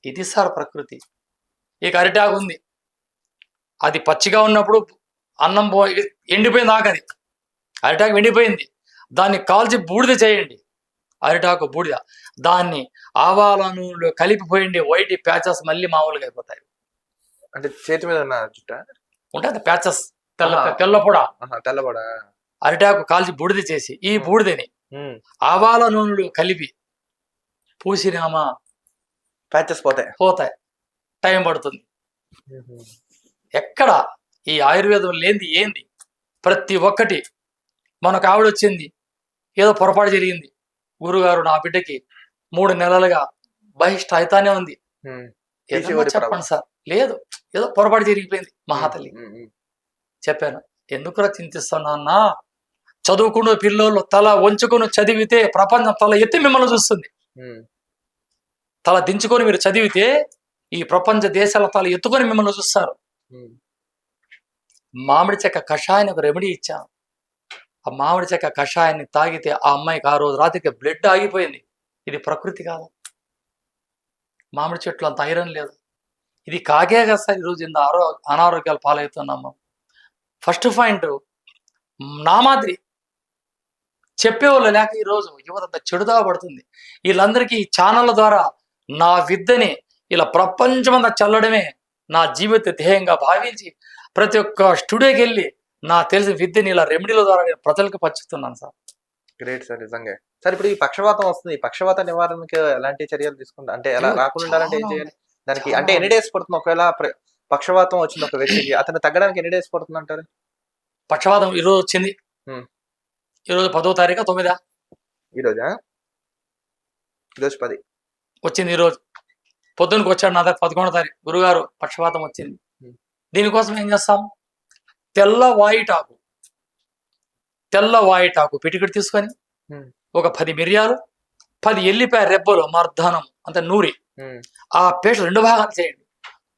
C: ఇది సార్ ప్రకృతి. ఇక అరిటాకు ఉంది, అది పచ్చిగా ఉన్నప్పుడు అన్నం ఎండిపోయింది ఆకది, అరిటాకు ఎండిపోయింది, దాన్ని కాల్చి బూడిద చేయండి, అరిటాకు బూడిద, దాన్ని ఆవాల నూనెలో కలిపిపోయండి, వైట్ ప్యాచెస్ మళ్ళీ మామూలుగా అయిపోతాయి.
B: అంటే చేతి మీద ఉన్న చుట్ట
C: ఉంటుంది ప్యాచెస్, తెల్లపొడ, అరిటాకు కాల్చి బూడిద చేసి ఈ బూడిదని ఆవాల నూనెలో కలిపి పూసినామా
B: ప్యాచెస్ పోతాయి.
C: టైం పడుతుంది. ఎక్కడ ఈ ఆయుర్వేదం లేనిది ఏంది? ప్రతి ఒక్కటి. మనకు ఆవిడ వచ్చింది, ఏదో పొరపాటు జరిగింది, గురుగారు నా బిడ్డకి 3 నెలలుగా బహిష్ట అయితానే ఉంది, చెప్పండి సార్. లేదు, ఏదో పొరపాటు జరిగిపోయింది. మహాతల్లి చెప్పాను, ఎందుకురా చింతిస్తున్నా, చదువుకున్న పిల్లలు తల వంచుకుని చదివితే ప్రపంచం తల ఎత్తి మిమ్మల్ని చూస్తుంది. తల దించుకొని మీరు చదివితే ఈ ప్రపంచ దేశాల తల ఎత్తుకొని మిమ్మల్ని చూస్తారు. మామిడి చెక్క కషాయాన్ని ఒక రెమెడీ ఇచ్చాను. ఆ మామిడి చెక్క కషాయాన్ని తాగితే ఆ అమ్మాయికి ఆ రోజు రాత్రికి బ్లడ్ ఆగిపోయింది. ఇది ప్రకృతి కాదు. మామిడి చెట్లు అంత ఐరన్ లేదు. ఇది కాగే కదా సార్ ఈరోజు ఇంత అనారోగ్యాలు పాలవుతున్నాము. ఫస్ట్ పాయింట్, నా మాదిరి చెప్పేవాళ్ళు లేక ఈరోజు యువత అంత చెడుదా పడుతుంది. వీళ్ళందరికీ ఈ ఛానళ్ళ ద్వారా నా విద్యని ఇలా ప్రపంచమంతా చల్లడమే నా జీవిత ధ్యేయంగా భావించి ప్రతి ఒక్క స్టూడియోకి వెళ్ళి నా తెలిసిన విద్యని ఇలా రెమెడీల ద్వారా నేను ప్రజలకు పంచుతున్నాను సార్.
B: గ్రేట్ సార్, నిజంగా. సార్, ఇప్పుడు ఈ పక్షవాతం వస్తుంది, ఈ పక్షవాత నివారణకి ఎలాంటి చర్యలు తీసుకుంటా, అంటే ఎలా రాకుండా ఉండాలంటే ఏం చేయాలి దానికి? అంటే ఎన్ని డేస్ పడుతుంది ఒకవేళ పక్షవాతం వచ్చింది ఒక వ్యక్తికి, అతను తగ్గడానికి ఎన్ని డేస్ పడుతుంది అంటారు?
C: పక్షవాతం ఈరోజు వచ్చింది, ఈరోజు 10వ తారీఖు 9
B: ఈరోజు 10
C: వచ్చింది. ఈరోజు పొద్దునకి వచ్చాడు నా దగ్గర 11వ తారీఖు, గురుగారు పక్షవాతం వచ్చింది. దీనికోసం ఏం చేస్తాం? తెల్ల వాయిటాకు పిటికిడి తీసుకొని ఒక 10 మిరియాలు, 10 ఎల్లిపాయ రెబ్బలు మర్దానం అంత నూరి ఆ పేస్ట్ 2 భాగాలు చేయండి.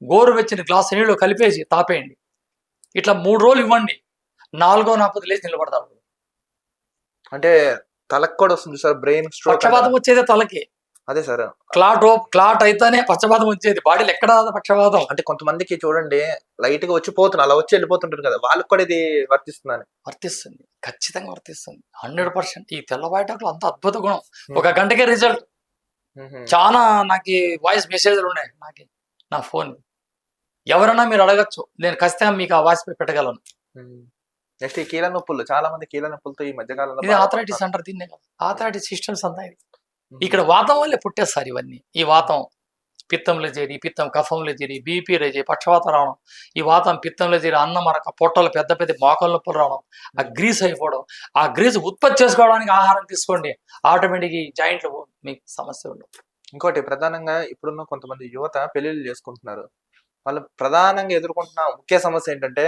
C: గోరువెచ్చని గ్లాసు నీళ్ళు కలిపేసి తాపేయండి. ఇట్లా 3 రోజులు ఇవ్వండి. 4వ నాపది లేచి నిలబడతారు.
B: అంటే తలకు కూడా వస్తుంది సార్, బ్రెయిన్ స్ట్రోక్.
C: పక్షపాతం వచ్చేదే తలకి.
B: అదే సార్,
C: క్లాట్ అయితేనే పక్షపాతం వచ్చేది. బాడీలో ఎక్కడ పక్షపాతం?
B: అంటే కొంతమందికి చూడండి లైట్ గా వచ్చి పోతున్నారు, అలా వచ్చి వెళ్ళిపోతుంటారు కదా, వాళ్ళకి కూడా ఇది
C: వర్తిస్తుంది, ఖచ్చితంగా వర్తిస్తుంది 100%. ఈ తెల్ల వాయిటాకులు అంత అద్భుత గుణం. ఒక గంటకే రిజల్ట్. చాలా నాకు వాయిస్ మెసేజ్లు ఉన్నాయి నాకు నా ఫోన్. ఎవరైనా మీరు అడగచ్చు, నేను ఖచ్చితంగా మీకు ఆ వాయిస్ పెట్టగలను.
B: నెక్స్ట్ ఈ కీళ్ళ నొప్పులు, చాలా మంది కీళ్ళ నొప్పులతో ఈ మధ్యకాలంలో
C: ఇది ఆథరైటిస్ అంటారు దీన్నే కదా, ఆథరైటిస్ సిస్టమ్స్ అంతా. ఇది ఇక్కడ వాతం వల్లే పుట్టేస్తారు ఇవన్నీ. ఈ వాతం పిత్తంలో చేరి, పిత్తం కఫంలో చేరి, బీపీలో చేరి పక్షవాతం రావడం, ఈ వాతం పిత్తంలో చేరి అన్నం మరక పొట్టలు పెద్ద పెద్ద మోకాల నొప్పులు రావడం, ఆ గ్రీస్ అయిపోవడం. ఆ గ్రీస్ ఉత్పత్తి చేసుకోవడానికి ఆహారం తీసుకోండి, ఆటోమేటిక్ ఈ జాయింట్లు మీకు సమస్య ఉండవు.
B: ఇంకోటి ప్రధానంగా ఇప్పుడున్న కొంతమంది యువత పెళ్లిళ్ళు చేసుకుంటున్నారు, వాళ్ళు ప్రధానంగా ఎదుర్కొంటున్న ముఖ్య సమస్య ఏంటంటే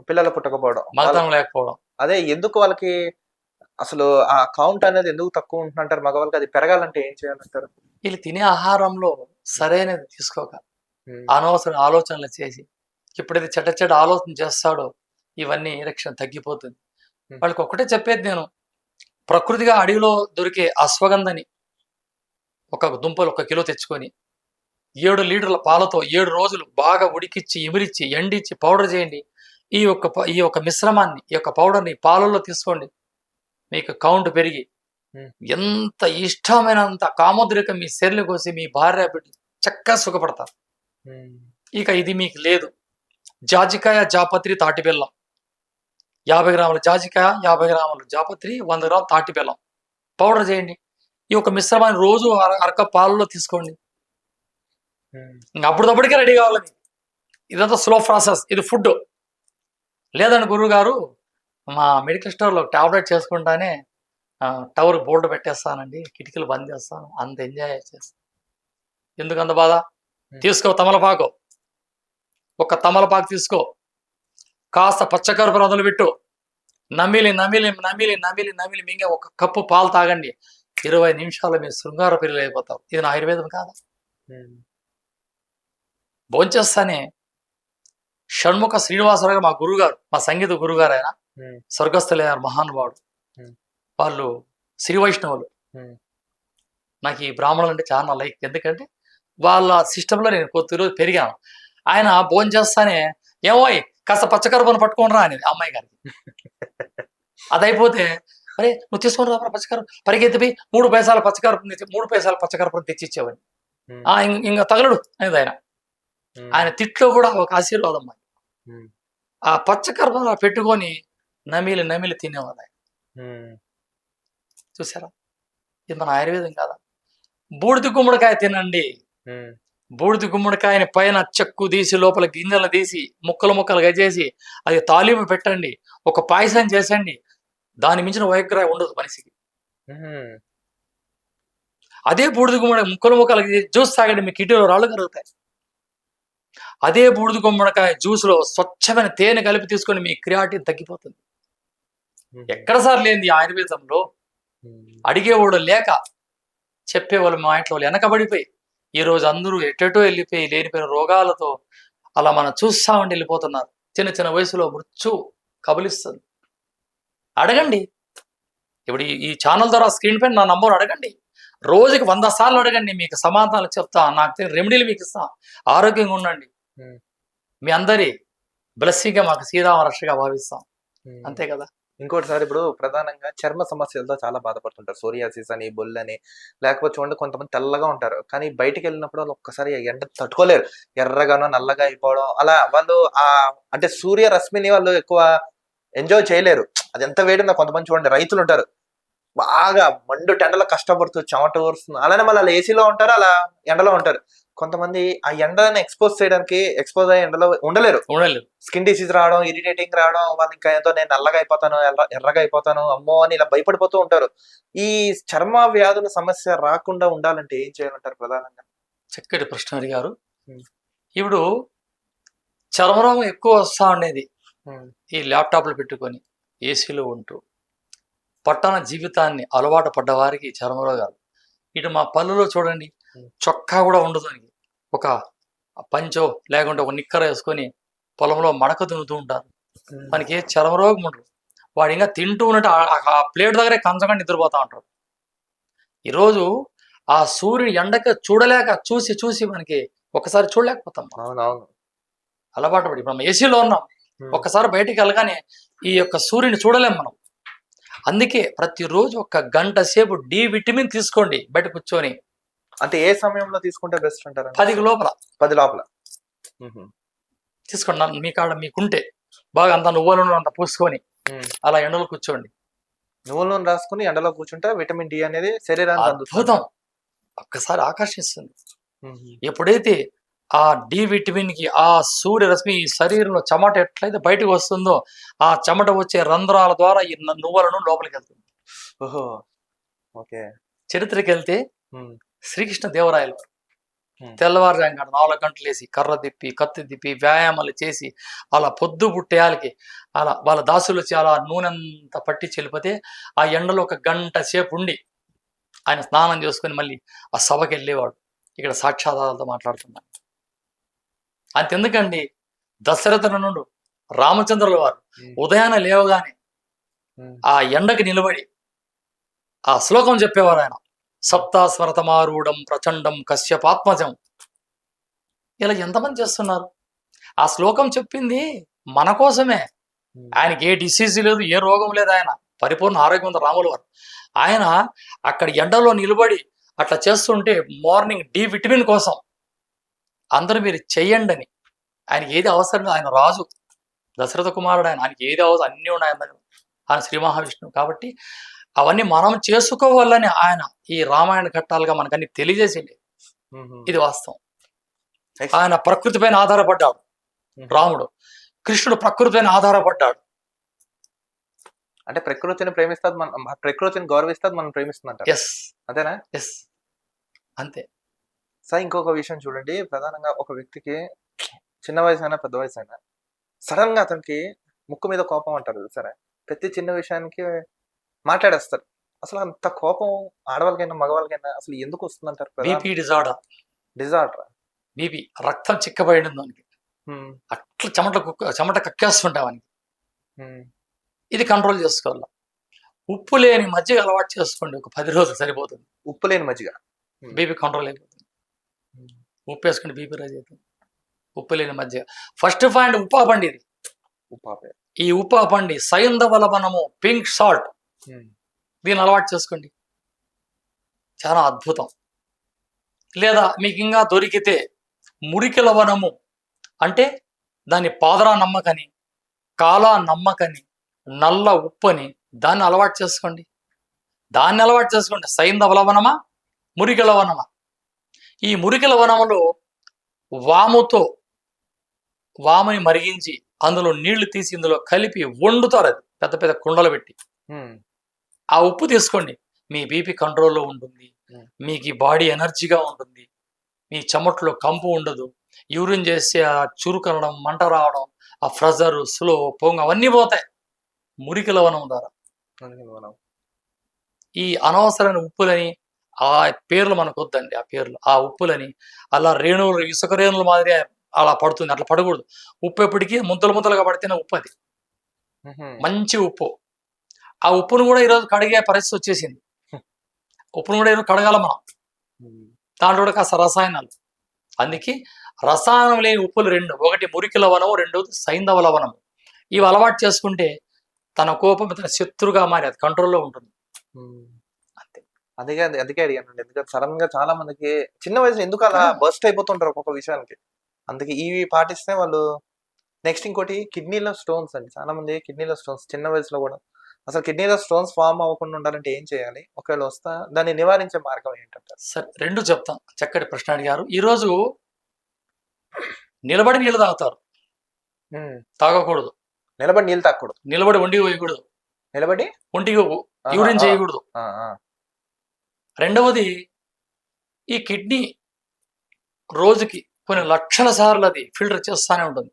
B: పిల్లలు పుట్టకపోవడం,
C: మగతనం లేకపోవడం.
B: అదే ఎందుకు వాళ్ళకి అసలు ఆ కౌంట్ అనేది ఎందుకు తక్కువ ఉంటుందంటారు? మగవాళ్ళకి అది పెరగాలంటే ఏం చేయాలంటారు?
C: వీళ్ళు తినే ఆహారంలో సరైనది తీసుకోక అనవసర ఆలోచనలు చేసి ఎప్పుడైతే చెడ్డ ఆలోచన చేస్తాడో ఇవన్నీ ఎలక్షన్ తగ్గిపోతుంది. వాళ్ళకి ఒక్కటే చెప్పేది నేను, ప్రకృతిగా అడవిలో దొరికే అశ్వగంధని ఒక దుంపలు 1 కిలో తెచ్చుకొని 7 లీటర్ల పాలతో 7 రోజులు బాగా ఉడికిచ్చి ఇమిరిచ్చి ఎండిచ్చి పౌడర్ చేయండి. ఈ యొక్క మిశ్రమాన్ని, ఈ యొక్క పౌడర్ని పాలల్లో తీసుకోండి. మీకు కౌంట్ పెరిగి ఎంత ఇష్టమైనంత కామోద్రేకం మీ శరీరం కోసి మీ భార్య బిడ్డ చక్కగా సుఖపడతారు. ఇక ఇది మీకు లేదు, జాజికాయ, జాపత్రి, తాటి బెల్లం 50 గ్రాముల జాజికాయ, 50 గ్రాముల జాపత్రి, 100 గ్రాముల తాటి బెల్లం పౌడర్ చేయండి. ఈ యొక్క మిశ్రమాన్ని రోజు అరక పాలలో తీసుకోండి. ఇంకా అప్పటికప్పుడికే రెడీ కావాలి. ఇదంతా స్లో ప్రాసెస్, ఇది ఫుడ్. లేదండి గురువు గారు, మా మెడికల్ స్టోర్లో టాబ్లెట్ చేసుకుంటానే టవర్ బోర్డు పెట్టేస్తానండి, కిటికీలు బంద్ చేస్తాను, అంత ఎంజాయ్ చేస్తాను. ఎందుకు అంత బాధ? తీసుకో తమలపాకు, ఒక తమలపాకు తీసుకో, కాస్త పచ్చకర్పూరం మొదలుపెట్టు, నమిలి నమిలి నమిలి నమిలి నమిలి మింగే 1 కప్పు పాలు తాగండి. 20 నిమిషాలు మీరు శృంగార పిల్లలు అయిపోతారు. ఇది నా ఆయుర్వేదం కాదా? భోంచేస్తానే షణ్ముఖ శ్రీనివాసరావు మా గురుగారు, మా సంగీత గురుగారు, ఆయన స్వర్గస్థులయ్యారు, మహానుభావుడు. వాళ్ళు శ్రీ వైష్ణవులు. నాకు ఈ బ్రాహ్మణులు అంటే చాలా లైక్, ఎందుకంటే వాళ్ళ సిస్టంలో నేను కొద్ది పెరిగాను. ఆయన భోంచేస్తానే ఏమోయ్ కాస్త పచ్చకర్పూరం పట్టుకొని రా అనేది అమ్మాయి గారికి. అదైపోతే అరే నువ్వు తీసుకొని రా పచ్చకర్పూరం, పరిగెత్తిపోయి 3 పైసల పచ్చకర్పూరం తెచ్చి 3 పైసల పచ్చకర్పూరం తెచ్చిచ్చేవాడిని. ఇంకా తగలడు అనేది ఆయన తిట్లో కూడా ఒక ఆశీర్వాదం. ఆ పచ్చకర్పూరం పెట్టుకొని నమిలి నమిలి తినేవాళ్ళు ఆయన. చూసారా, ఇది మన ఆయుర్వేదం కాదా? బూడిద గుమ్మడికాయ తినండి. బూడిద గుమ్మడికాయని పైన చెక్కు తీసి లోపల గింజలు తీసి ముక్కలుగా చేసి అది తాలింపు పెట్టండి, ఒక పాయసం చేసండి. దాని మించిన వైగ్రహం ఉండదు మనిషికి. అదే బూడిద గుమ్మడికాయ ముక్కలుగా జ్యూస్ తాగండి, మీ కిడ్నీలో రాళ్ళు కరుగుతాయి. అదే బూడిద గుమ్మడికాయ జ్యూస్లో స్వచ్ఛమైన తేనె కలిపి తీసుకొని మీ క్రియాటిన్ తగ్గిపోతుంది. ఎక్కడ సార్ లేనిది ఆయుర్వేదంలో? అడిగేవాడు లేక చెప్పేవాళ్ళు మా ఇంట్లో వాళ్ళు వెనకబడిపోయి ఈరోజు అందరూ ఎటెటో వెళ్ళిపోయి లేనిపోయిన రోగాలతో అలా మనం చూస్తా ఉండి వెళ్ళిపోతున్నారు. చిన్న వయసులో మృత్యు కబలిస్తుంది. అడగండి, ఇప్పుడు ఈ ఛానల్ ద్వారా స్క్రీన్ పైన నా నంబర్ అడగండి, రోజుకి 100 సార్లు అడగండి, మీకు సమాధానాలు చెప్తా, నాకు తెలియని రెమెడీలు మీకు ఇస్తా. ఆరోగ్యంగా ఉండండి. మీ అందరి బ్లెస్సింగ్గా మాకు శ్రీరామ రక్షగా భావిస్తాం. అంతే కదా.
B: ఇంకోటి సార్, ఇప్పుడు ప్రధానంగా చర్మ సమస్యలతో చాలా బాధపడుతుంటారు. సోరియాసిస్ అని, బొల్లని, లేకపోతే చూడండి కొంతమంది తెల్లగా ఉంటారు, కానీ బయటికి వెళ్ళినప్పుడు వాళ్ళు ఒక్కసారి ఎండ తట్టుకోలేరు, ఎర్రగానో నల్లగా అయిపోవడం, అలా వాళ్ళు అంటే సూర్య రశ్మిని వాళ్ళు ఎక్కువ ఎంజాయ్ చేయలేరు. అది ఎంత వేడిందో. కొంతమంది చూడండి రైతులు ఉంటారు, బాగా మండు టెండలో కష్టపడుతూ చెమట ఊరుస్తుంది, అలానే మళ్ళీ ఏసీలో ఉంటారు, అలా ఎండలో ఉంటారు. కొంతమంది ఆ ఎండని ఎక్స్పోజ్ అయ్యే ఎండలో ఉండలేరు. స్కిన్ డిసీజ్ రావడం, ఇరిటేటింగ్ రావడం, వాళ్ళు ఇంకా ఏదో నేను నల్లగా అయిపోతాను, ఎర్రగా అయిపోతాను, అమ్మో అని ఇలా భయపడిపోతూ ఉంటారు. ఈ చర్మ వ్యాధుల సమస్య రాకుండా ఉండాలంటే ఏం చేయాలంటారు ప్రధానంగా?
C: చక్కటి ప్రశ్న అడిగారు. ఇప్పుడు చర్మరోగం ఎక్కువ వస్తా ఉండేది ఈ ల్యాప్టాప్లు పెట్టుకొని ఏసీలో ఉంటూ పట్టణ జీవితాన్ని అలవాటు పడ్డవారికి చర్మరోగాలు. ఇటు మా పల్లెలో చూడండి, చొక్కా కూడా ఉండదు, ఒక పంచో లేకుంటే ఒక నిక్కర వేసుకొని పొలంలో మడక దున్నుతూ ఉంటారు. మనకి ఏ చర్మరోగం ఉండదు. వాడు ఇంకా తింటూ ఉన్నట్టు ఆ ప్లేట్ దగ్గరే కంచగా నిద్రపోతా ఉంటాడు. ఈరోజు ఆ సూర్యుని ఎండక చూసి మనకి ఒకసారి చూడలేకపోతాం. అలవాటు పడి మనం ఏసీలో ఉన్నాం, ఒక్కసారి బయటికి వెళ్ళగానే ఈ యొక్క సూర్యుని చూడలేం మనం. అందుకే ప్రతిరోజు 1 గంట సేపు డి విటమిన్ తీసుకోండి బయట కూర్చొని.
B: అంటే ఏ సమయంలో తీసుకుంటే బెస్ట్ అంటారు?
C: 10 లోపల తీసుకోండి. మీ కాడ మీకుంటే బాగా అంత నువ్వుల నూనె అంత పూసుకొని అలా ఎండలో కూర్చోండి.
B: నువ్వుల నూనె రాసుకుని ఎండలో కూర్చుంటే విటమిన్ డి అనేది శరీరానికి
C: అద్భుతం, ఒక్కసారి ఆకర్షిస్తుంది. ఎప్పుడైతే ఆ డి విటమిన్ కి ఆ సూర్యరశ్మి శరీరంలో చెమట ఎట్లయితే బయటకు వస్తుందో ఆ చెమట వచ్చే రంధ్రాల ద్వారా ఈ నువ్వులను లోపలికి వెళ్తుంది. చరిత్రకి వెళ్తే శ్రీకృష్ణ దేవరాయలు తెల్లవారుజాము 4 గంటలు వేసి కర్ర తిప్పి కత్తి తిప్పి వ్యాయామాలు చేసి అలా పొద్దు పుట్టేయాలకి అలా వాళ్ళ దాసులు వచ్చి అలా నూనెంతా పట్టి చెల్లిపోతే ఆ ఎండలో 1 గంట సేపు ఉండి ఆయన స్నానం చేసుకుని మళ్ళీ ఆ సభకి వెళ్ళేవాడు. ఇక్కడ సాక్షాధారాలతో మాట్లాడుతున్నాను. అంతెందుకండి, దశరథుల నుండి రామచంద్రుల వారు ఉదయాన్నే లేవగానే ఆ ఎండకి నిలబడి ఆ శ్లోకం చెప్పేవారు ఆయన. సప్తాస్వరతమారూఢం ప్రచండం కశ్యపాత్మజం. ఇలా ఎంతమంది చేస్తున్నారు? ఆ శ్లోకం చెప్పింది మన కోసమే. ఆయనకి ఏ డిసీజ్ లేదు, ఏ రోగం లేదు, ఆయన పరిపూర్ణ ఆరోగ్యవంత రాముల వారు. ఆయన అక్కడ ఎండలో నిలబడి అట్లా చేస్తుంటే మార్నింగ్ డి విటమిన్ కోసం అందరూ మీరు చెయ్యండి అని. ఆయనకి ఏది అవసరం, ఆయన రాజు, దశరథ కుమారుడు, ఆయనకి ఏది అవసరం అన్నీ ఉన్నాయి ఆయన దగ్గర. ఆయన శ్రీ మహావిష్ణువు కాబట్టి అవన్నీ మనం చేసుకోవాలని ఆయన ఈ రామాయణ ఘట్టాలుగా మనకన్నీ తెలియజేసింది. ఇది వాస్తవం. ఆయన ప్రకృతి పైన ఆధారపడ్డాడు రాముడు, కృష్ణుడు ప్రకృతి పైన ఆధారపడ్డాడు.
B: అంటే ప్రకృతిని ప్రేమిస్తుంది, మనం ప్రకృతిని గౌరవిస్తుంది, మనం ప్రేమిస్తుందంట.
C: ఎస్,
B: అదేనా?
C: ఎస్, అంతే.
B: సార్ ఇంకొక విషయం చూడండి, ప్రధానంగా ఒక వ్యక్తికి చిన్న వయసు అయినా పెద్ద వయసు అయినా సడన్ గా అతనికి ముక్కు మీద కోపం అంటారు సరే, ప్రతి చిన్న విషయానికి మాట్లాడేస్తారు. అసలు అంత కోపం ఆడవాళ్ళకైనా మగవాళ్ళకైనా అసలు ఎందుకు వస్తుందంటారు?
C: BP disorder.
B: డిజార్డర్,
C: బీపీ, రక్తం చిక్కబడి దానికి అట్లా చెమట కక్కేస్తుంటాం అని. ఇది కంట్రోల్ చేసుకోవాలి. ఉప్పు లేని మజ్జిగ అలవాటు చేసుకోండి, ఒక 10 రోజులు సరిపోతుంది.
B: ఉప్పు లేని మజ్జిగ
C: బీపీ కంట్రోల్ అయిపోతుంది. ఉప్పు వేసుకుంటే బీపీ రైజ్ అవుతుంది. ఉప్పు లేని మజ్జిగ. ఫస్ట్ పాయింట్ ఉప్పాపండి. ఇది ఈ ఉప్పాపండి సైంధవ లవణము, పింక్ సాల్ట్, దీన్ని అలవాటు చేసుకోండి, చాలా అద్భుతం. లేదా మీకు ఇంకా దొరికితే మురికి లవణము, అంటే దాన్ని పాదరా నమ్మకని, కాలా నమ్మకని, నల్ల ఉప్పని, దాన్ని అలవాటు చేసుకోండి. సైంధవ లవణమా, మురికి లవణమా? ఈ మురికి లవణములో వాముని మరిగించి అందులో నీళ్లు తీసి ఇందులో కలిపి వండుతారు. అది పెద్ద పెద్ద కుండలు పెట్టి ఆ ఉప్పు తీసుకోండి. మీ బీపీ కంట్రోల్లో ఉంటుంది, మీకు ఈ బాడీ ఎనర్జీగా ఉంటుంది, మీ చెమట్లో కంపు ఉండదు, యూరిన్ చేస్తే ఆ చురుకనడం, మంట రావడం, ఆ ఫ్రెజర్, స్లో, పొంగ అవన్నీ పోతాయి మురికి లవణం ద్వారా. ఈ అనవసరమైన ఉప్పులని, ఆ పేర్లు మనకు వద్దండి. ఆ పేర్లు, ఆ ఉప్పులని అలా రేణువులు, ఇసుక రేణుల మాదిరి అలా పడుతుంది. అట్లా పడకూడదు. ఉప్పు ఎప్పటికీ ముద్దలుగా పడితేనే ఉప్పు. అది మంచి ఉప్పు. ఆ ఉప్పును కూడా ఈరోజు కడిగే పరిస్థితి వచ్చేసింది. ఉప్పును కూడా ఈరోజు కడగాల మనం. దాంట్లో కూడా కాస్త రసాయనాలు. అందుకే రసాయనం లేని ఉప్పులు 2, ఒకటి మురికి లవణము, రెండవది సైంధవ లవణము. ఇవి అలవాటు చేసుకుంటే తన కోపం తన శత్రుగా మారి అది కంట్రోల్లో ఉంటుంది. అంతే.
B: అందుకే అడిగాను. ఎందుకంటే సడన్ గా చాలా మందికి చిన్న వయసు ఎందుకు అలా బస్ట్ అయిపోతుంటారు ఒక్కొక్క విషయానికి. అందుకే ఇవి పాటిస్తే వాళ్ళు నెక్స్ట్ ఇంకోటి కిడ్నీలో స్టోన్స్ అండి. చాలా మంది కిడ్నీలో స్టోన్స్ చిన్న వయసులో కూడా. అసలు కిడ్నీలో స్టోన్స్ ఫామ్ అవ్వకుండా ఉండాలంటే ఏం చేయాలి? ఒకవేళ వస్తా దాన్ని నివారించే మార్గం ఏంటంటారు?
C: సరే, 2 చెప్తాం. చక్కటి ప్రశ్న అడిగారు. ఈరోజు నిలబడి నీళ్ళు తాగుతారు, తాగకూడదు.
B: నిలబడి నీళ్ళు తాగకూడదు,
C: నిలబడి ఒంటికి పోయకూడదు,
B: నిలబడి
C: ఒంటికి యూరిన్ చేయకూడదు. రెండవది, ఈ కిడ్నీ రోజుకి కొన్ని లక్షల సార్లు అది ఫిల్టర్ చేస్తూనే ఉంటుంది.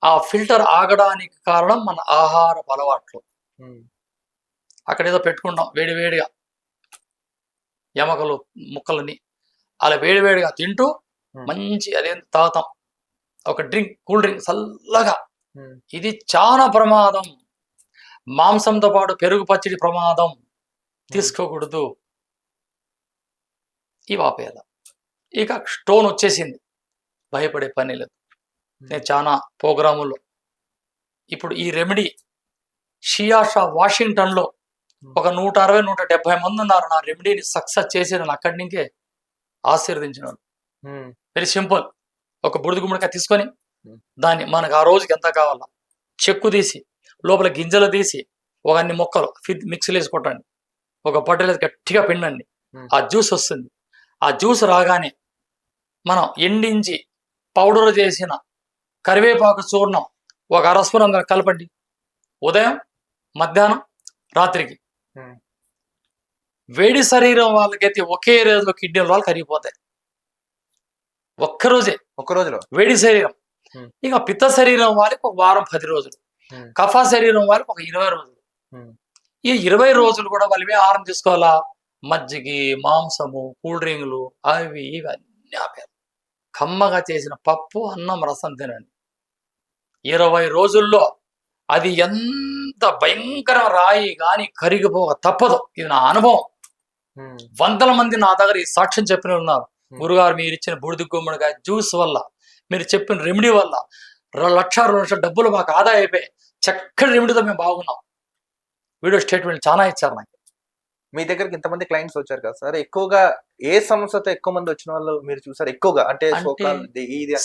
C: ఆ ఫిల్టర్ ఆగడానికి కారణం మన ఆహార అలవాట్లు. అక్కడ ఏదో పెట్టుకుంటాం వేడివేడిగా ఎమకలు ముక్కలని, అలా వేడివేడిగా తింటూ మంచి అదేంటి తాగుతాం, ఒక డ్రింక్, కూల్ డ్రింక్ చల్లగా. ఇది చాలా ప్రమాదం. మాంసంతో పాటు పెరుగు పచ్చడి ప్రమాదం, తీసుకోకూడదు. ఇవి ఆపేయాల. ఇక స్టోన్ వచ్చేసింది, భయపడే పని లేదు. నేను చాలా ప్రోగ్రాముల్లో ఇప్పుడు ఈ రెమెడీ షియాషా వాషింగ్టన్లో ఒక 160-170 మంది ఉన్నారు నా రెమెడీని సక్సెస్ చేసి నన్ను అక్కడి నుంచే ఆశీర్వదించినాడు. Very simple. ఒక బుడిద గుమ్మడికాయ తీసుకొని దాన్ని మనకు ఆ రోజుకి ఎంత కావాలా చెక్కు తీసి లోపల గింజలు తీసి ఒక అన్ని మొక్కలు మిక్సీలో వేసి కొట్టండి, ఒక బట్టలు గట్టిగా పిండండి, ఆ జ్యూస్ వస్తుంది. ఆ జ్యూస్ రాగానే మనం ఎండించి పౌడర్ చేసిన కరివేపాకు చూర్ణం ఒక 1/2 స్పూన్ అందరూ కలపండి. ఉదయం, మధ్యాహ్నం, రాత్రికి. వేడి శరీరం వాళ్ళకైతే ఒకే రోజులో కిడ్నీల వాళ్ళు కరిగిపోతాయి. ఒక్క రోజులో వేడి శరీరం. ఇక పిత్త శరీరం వాళ్ళకి ఒక వారం 10 రోజులు, కఫ శరీరం వాళ్ళకి ఒక 20 రోజులు. ఈ 20 రోజులు కూడా వాళ్ళు ఆహారం తీసుకోవాలా, మజ్జిగి, మాంసము, కూల్ డ్రింకులు, అవి ఇవి అన్ని ఆపారు. కమ్మగా చేసిన పప్పు అన్నం రసం తినండి. 20 రోజుల్లో అది ఎంత భయంకర రాయి కానీ కరిగిపోక తప్పదు. ఇది నా అనుభవం. వందల మంది నా దగ్గర ఈ సాక్ష్యం చెప్పిన ఉన్నారు. గురుగారు మీరు ఇచ్చిన బూడిద గుమ్మడికాయ జ్యూస్ వల్ల, మీరు చెప్పిన రెమెడీ వల్ల 1,00,000 డబ్బులు మాకు ఆదా అయిపోయి చక్కటి రెమెడీతో మేము బాగున్నాం. వీడియో స్టేట్మెంట్ చాలా ఇచ్చారు నాకు.
B: మీ దగ్గరికి ఇంతమంది క్లయింట్స్ వచ్చారు కదా సార్, ఎక్కువగా ఏ సమస్యతో ఎక్కువ మంది వచ్చిన వాళ్ళు మీరు చూసారు ఎక్కువగా? అంటే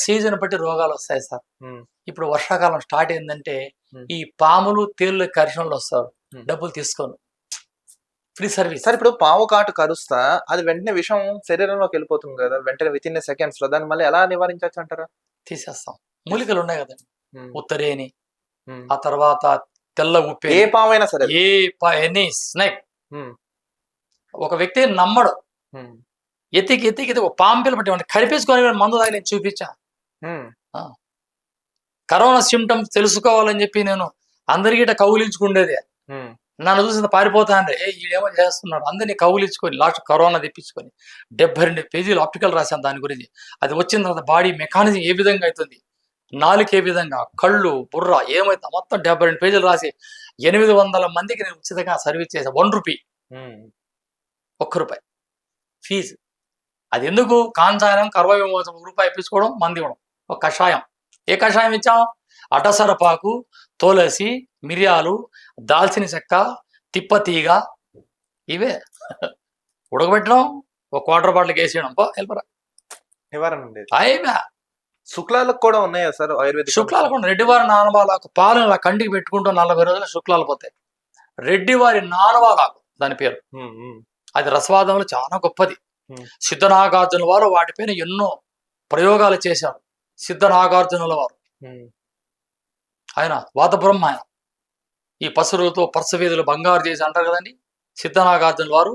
C: సీజన్ బట్టి రోగాలు వస్తాయి సార్. ఇప్పుడు వర్షాకాలం స్టార్ట్ అయిందంటే ఈ పాములు తేళ్లు కరిశనలు వస్తారు, డబ్బులు తీసుకోను, ఫ్రీ సర్వీస్.
B: సార్ ఇప్పుడు పాము కాటు కరుస్తా అది వెంటనే విషం శరీరంలోకి వెళ్ళిపోతుంది కదా వెంటనే వితిన్ సెకండ్స్ లో, దాన్ని మళ్ళీ ఎలా నివారించవచ్చు అంటారా?
C: తీసేస్తాం. మూలికలు ఉన్నాయి కదండి, ఉత్తరేని, ఆ తర్వాత తెల్ల ఉప్పు,
B: ఏ పాము అయినా సరే,
C: ఎనీ స్నేక్. ఒక వ్యక్తి నమ్మడు, ఎతికి ఒక పాము పిల్ల పట్టి కరిపేసుకొని మందు తాగి నేను చూపించా. కరోనా సిమ్టమ్స్ తెలుసుకోవాలని చెప్పి నేను అందరికీ కౌలించుకుండేది. నన్ను చూసి పారిపోతా అంటే ఈడేమో చేస్తున్నాడు, అందరినీ కౌలించుకొని లాస్ట్ కరోనా తెప్పించుకొని 72 పేజీలు ఆప్టికల్ రాశాను దాని గురించి. అది వచ్చిన తర్వాత బాడీ మెకానిజం ఏ విధంగా అవుతుంది, నాలుక ఏ విధంగా, కళ్ళు, బుర్ర ఏమైతే మొత్తం 72 పేజీలు రాసి 800 మందికి నేను ఉచితంగా సర్వీస్ చేశాను. 1 రూపీ, ₹1 ఫీజు. అది ఎందుకు? కాంచాయం కర్వయం ₹1 ఇప్పించుకోవడం, మంది ఇవ్వడం. ఒక కషాయం. ఏ కషాయం ఇచ్చాం? అటసరపాకు, తులసి, మిరియాలు, దాల్చిన చెక్క, తిప్పతీగ, ఇవే ఉడకబెట్టడం, ఒక వాటర్ బాటిల్కి వేసేయడం, వెళ్ళరా
B: నివారణ ఉండేది.
C: అయినా
B: శుక్లాలకు కూడా ఉన్నాయా సార్ ఆయుర్వేద?
C: శుక్లాలు కూడా రెడ్డివారి నానవాలాకు పాలు ఇలా కంటికి పెట్టుకుంటూ 40 రోజులు శుక్లాలు పోతాయి. రెడ్డివారి నానవాలాకు దాని పేరు. అది రసవాదంలో చాలా గొప్పది. సిద్ధనాగార్జునుల వారు వాటిపైన ఎన్నో ప్రయోగాలు చేశారు. సిద్ధనాగార్జునుల వారు ఆయన వాత బ్రహ్మ. ఆయన ఈ పసురులతో పర్సవేదులు బంగారు చేసి అంటారు కదండి. సిద్ధనాగార్జునుల వారు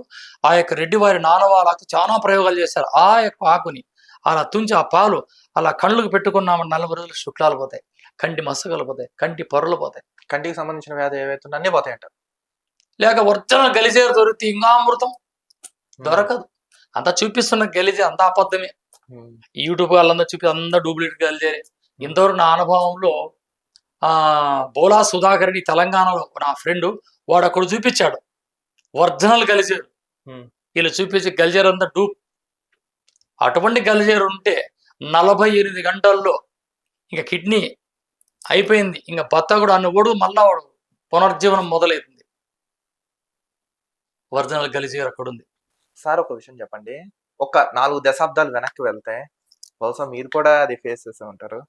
C: ఆ యొక్క రెడ్డివారి నానవాలాకు చాలా ప్రయోగాలు చేశారు. ఆ యొక్క ఆకుని అలా తుంచి ఆ పాలు అలా కళ్ళకు పెట్టుకున్నామని 40 రోజులు శుక్లాలు పోతాయి, కంటి మసకలు పోతాయి, కంటి పొరలు పోతాయి,
B: కంటికి సంబంధించిన వ్యాధి ఏవైతే అన్నీ పోతాయంట.
C: లేక ఒరిజినల్ గలిజేరు దొరికితే ఇంకా అమృతం దొరకదు. అంతా చూపిస్తున్న గలిజే అంతా అబద్ధమే. యూట్యూబ్ వాళ్ళందరూ చూపి అంతా డూప్లికేట్ గలిజేరే. ఇంతవరకు నా అనుభవంలో బోలా సుధాకర్ని తెలంగాణలో నా ఫ్రెండ్ వాడు అక్కడ చూపించాడు ఒరిజినల్ గలిజేరు. వీళ్ళు చూపించి గలిజేరు అంతా డూప్. అటువంటి గలిజేరు ఉంటే 48 గంటల్లో ఇంకా కిడ్నీ అయిపోయింది, ఇంకా బత్తకుడు అన్నవాడు మళ్ళా వాడు పునర్జీవనం మొదలైతుంది. ఒరిజినల్ గలిజేరు అక్కడ ఉంది.
B: సార్ ఒక విషయం చెప్పండి, ఒక 4 దశాబ్దాలు వెనక్కి వెళ్తే బహుశా మీరు కూడా అది ఫేస్ చేస్తూ ఉంటారు.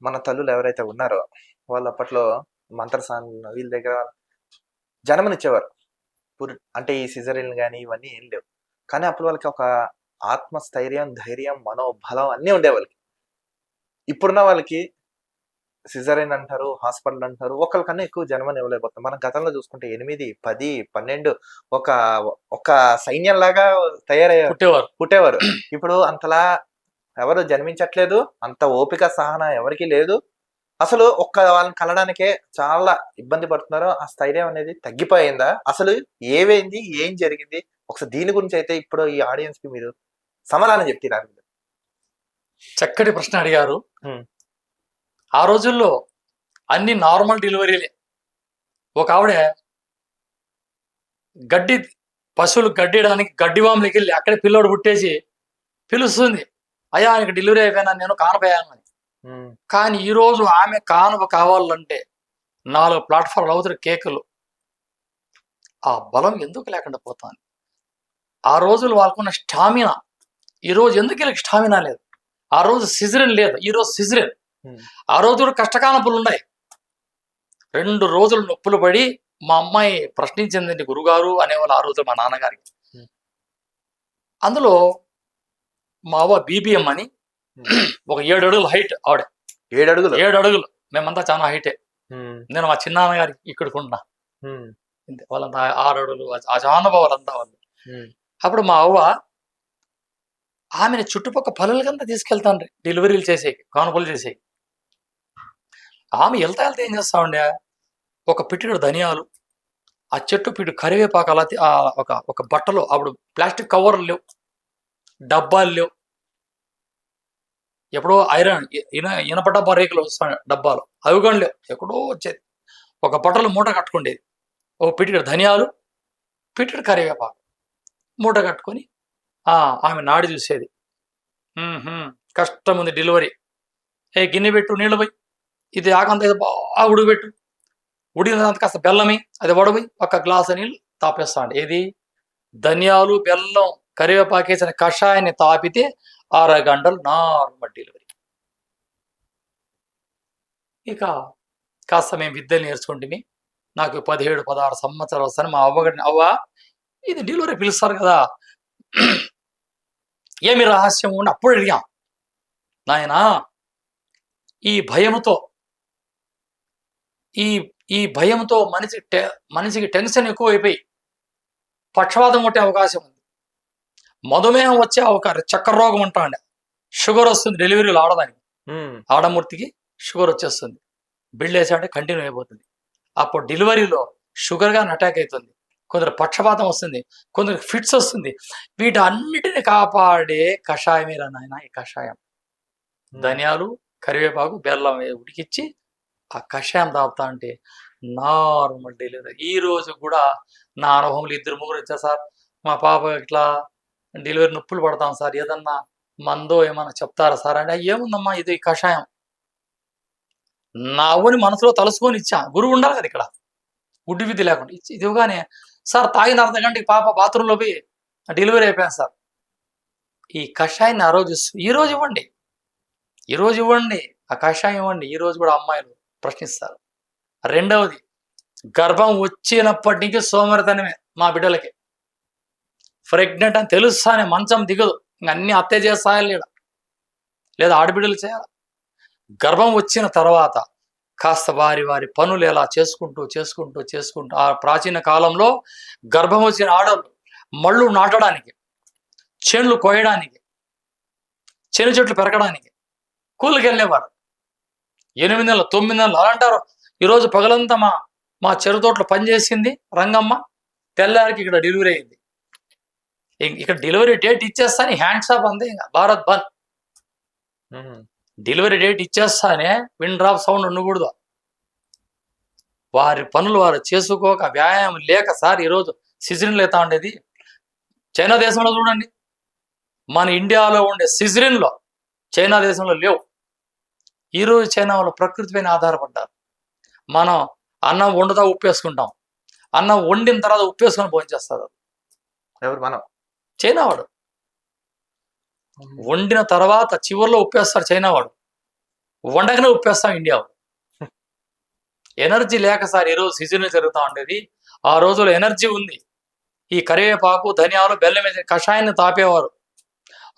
B: మన తల్లులు ఎవరైతే ఉన్నారో వాళ్ళు అప్పట్లో మంత్రసానులు వీళ్ళ దగ్గర జన్మనిచ్చేవారు. అంటే ఈ సిజరీన్ కానీ ఇవన్నీ ఏం లేవు, కానీ అప్పుడు వాళ్ళకి ఒక ఆత్మస్థైర్యం, ధైర్యం, మనోబలం అన్నీ ఉండే వాళ్ళకి. ఇప్పుడున్న వాళ్ళకి సిజరీన్ అంటారు, హాస్పిటల్ అంటారు, ఒకరికన్నా ఎక్కువ జన్మని ఇవ్వలేకపోతాం. మనం గతంలో చూసుకుంటే 8, 10, 12 ఒక సైన్యంలాగా తయారయ్యారు, పుట్టేవారు. ఇప్పుడు అంతలా ఎవరు జన్మించట్లేదు, అంత ఓపిక సహన ఎవరికి లేదు. అసలు వాళ్ళని కలడానికే చాలా ఇబ్బంది పడుతున్నారు. ఆ స్థైర్యం అనేది తగ్గిపోయిందా? అసలు ఏమైంది, ఏం జరిగింది? ఒకసారి దీని గురించి అయితే ఇప్పుడు ఈ ఆడియన్స్ కి మీరు సమాధానం చెప్తున్నారు.
C: చక్కటి ప్రశ్న అడిగారు. ఆ రోజుల్లో అన్ని నార్మల్ డెలివరీలే. ఒక ఆవిడ పశువులు గడ్డియడానికి గడ్డివాములకి వెళ్ళి అక్కడే పిల్లోడు పుట్టేసి పిలుస్తుంది, అయ్యా ఆయనకి డెలివరీ అయిపోయినా, నేను కానపోయాను అని. కానీ ఈరోజు ఆమె కానుక కావాలంటే 4 ప్లాట్ఫామ్లు అవుతారు కేకులు. ఆ బలం ఎందుకు లేకుండా పోతాను? ఆ రోజులు వాళ్ళకున్న స్టామినా ఈరోజు ఎందుకు వీళ్ళకి స్టామినా లేదు? ఆ రోజు సిజరిన్ లేదు, ఈరోజు సిజరిన్. ఆ రోజు కూడా కష్టకాలపులు ఉన్నాయి. 2 రోజులు నొప్పులు పడి మా అమ్మాయి ప్రశ్నించిందండి గురుగారు అనేవాళ్ళు ఆ రోజు మా నాన్నగారికి. అందులో మా అవ్వ బీబీఎం అని ఒక 7 అడుగుల హైట్ ఆవిడ. 7 అడుగులు. మేమంతా చాలా హైటే. నేను మా చిన్నాన్నగారికి ఇక్కడికున్నా, వాళ్ళంతా 6 అడుగులు, అజానుభవాలంతా వాళ్ళు. అప్పుడు మా అవ్వ ఆమెను చుట్టుపక్కల పనులకంతా తీసుకెళ్తాను డెలివరీలు చేసేకి, కానుకలు చేసేకి. ఆమె వెళ్తా ఏం చేస్తా ఉండే, ఒక పిట్టిడు ధనియాలు, ఆ చెట్టు పిట్టు కరివేపాకు అలా ఒక బట్టలో, అప్పుడు ప్లాస్టిక్ కవర్లు లేవు, డబ్బాలు లేవు, ఎప్పుడో ఐరన్ ఇనప డబ్బా రేకులు వస్తాయి డబ్బాలు, అవి కానీ లేవు, ఎక్కడో వచ్చేది. ఒక బట్టలు మూట కట్టుకుండేది, ఓ పిటికెడు ధనియాలు, పిటికెడు కరివేపాకు మూట కట్టుకొని ఆమె నాడి చూసేది. కష్టం ఉంది డెలివరీ, గిన్నె పెట్టు, నీళ్ళు పోయి, ఇది ఆకంత ఇది బాగా ఉడిపెట్టు, ఉడికినంత కాస్త బెల్లమి, అది వడబోయి ఒక గ్లాసు నీళ్ళు తాపేస్తాండి. ఏది ధనియాలు, బెల్లం, కరివేపాకేసిన కషాయాన్ని తాపితే 6 గంటలు నార్మల్ డెలివరీ. ఇక కాస్త మేము విద్యలు నేర్చుకుంటుంది. నాకు 17-16 సంవత్సరాలు వస్తాను. మా అవ్వగడిని, అవ్వ ఇది డెలివరీ పిలుస్తారు కదా, ఏమి రహస్యం ఉండి అప్పుడు అడిగాం. నాయనా ఈ భయంతో ఈ భయంతో మనిషికి టెన్షన్ ఎక్కువైపోయి పక్షవాతం కొట్టే అవకాశం ఉంది, మధుమేహం వచ్చే అవకాశం, చక్కెర రోగం అంటాండి, షుగర్ వస్తుంది డెలివరీలో ఆడదానికి, ఆడమూర్తికి షుగర్ వచ్చేస్తుంది, బిల్డ్ వేసాడంటే కంటిన్యూ అయిపోతుంది. అప్పుడు డెలివరీలో షుగర్ గాని అటాక్ అవుతుంది, కొందరు పక్షపాతం వస్తుంది, కొందరికి ఫిట్స్ వస్తుంది. వీటన్నిటిని కాపాడే కషాయమే రా నాయన ఈ కషాయం. ధనియాలు, కరివేపాకు, బెల్లం ఉడికిచ్చి ఆ కషాయం తాగుతా అంటే నార్మల్ డెలివరీ. ఈ రోజు కూడా నా అనుభవంలో 2-3 వచ్చారు సార్, మా పాప ఇట్లా డెలివరీ నొప్పులు పడతాం సార్, ఏదన్నా మందో ఏమన్నా చెప్తారా సార్ అంటే, ఏముందమ్మా ఇది కషాయం. నా అవ్వని మనసులో తలుసుకొని ఇచ్చా, గురువు ఉండాలి కదా ఇక్కడ, గుడ్డి విద్య లేకుండా ఇదిగానే సార్ తాగిన 1/2 గంటకి పాప బాత్రూంలో పోయి డెలివరీ అయిపోయాను సార్. ఈ కషాయాన్ని ఈరోజు ఇవ్వండి ఆ కషాయం ఇవ్వండి. ఈరోజు కూడా అమ్మాయిలు ప్రశ్నిస్తారు. రెండవది, గర్భం వచ్చినప్పటి నుంచి సోమరితనమే మా బిడ్డలకి. ప్రెగ్నెంట్ అని తెలుస్తానే మంచం దిగదు, ఇంక అన్ని అత్తే చేస్తాయా లేదా ఆడబిడ్డలు చేయాలి. గర్భం వచ్చిన తర్వాత కాస్త వారి పనులు ఎలా చేసుకుంటూ ఆ ప్రాచీన కాలంలో గర్భం వచ్చిన ఆడవాళ్ళు మళ్ళు నాటడానికి, చేనులు కోయడానికి, చేను చెట్లు పెరగడానికి కూలికి వెళ్ళేవారు. 8 నెలలు 9 నెలలు అలా అంటారు. ఈరోజు పగలంతా మా చెరు తోటలో పనిచేసింది రంగమ్మ, తెల్లారికి ఇక్కడ డెలివరీ అయింది. ఇక్కడ డెలివరీ డేట్ ఇచ్చేస్తాను, హ్యాండ్స్ ఆఫ్ అంతే, ఇంకా భారత్ బంద్. డెలివరీ డేట్ ఇచ్చేస్తానే విన్ డ్రాప్ సౌండ్ ఉండకూడదు. వారి పనులు వారు చేసుకోక, వ్యాయామం లేక సార్ ఈరోజు సిజరిన్లు అవుతా ఉండేది. చైనా దేశంలో చూడండి, మన ఇండియాలో ఉండే సిజరిన్లో చైనా దేశంలో లేవు. ఈరోజు చైనా వాళ్ళు ప్రకృతి పైన ఆధారపడ్డారు. మనం అన్నం వండుతా ఉప్పేసుకుంటాం, అన్నం వండిన తర్వాత ఉప్పేసుకొని భోంచేస్తారు.
B: ఎవరు? మనం.
C: చైనా వాడు వండిన తర్వాత చివరిలో ఉప్పేస్తాడు చైనా వాడు, వండకనే ఉప్పేస్తాం ఇండియా వాడు. ఎనర్జీ లేక సార్ ఈరోజు సీజన్ జరుగుతూ ఉండేది. ఆ రోజుల్లో ఎనర్జీ ఉంది. ఈ కరివేపాకు, ధనియాలు, బెల్లం వేసిన కషాయాన్ని తాపేవారు.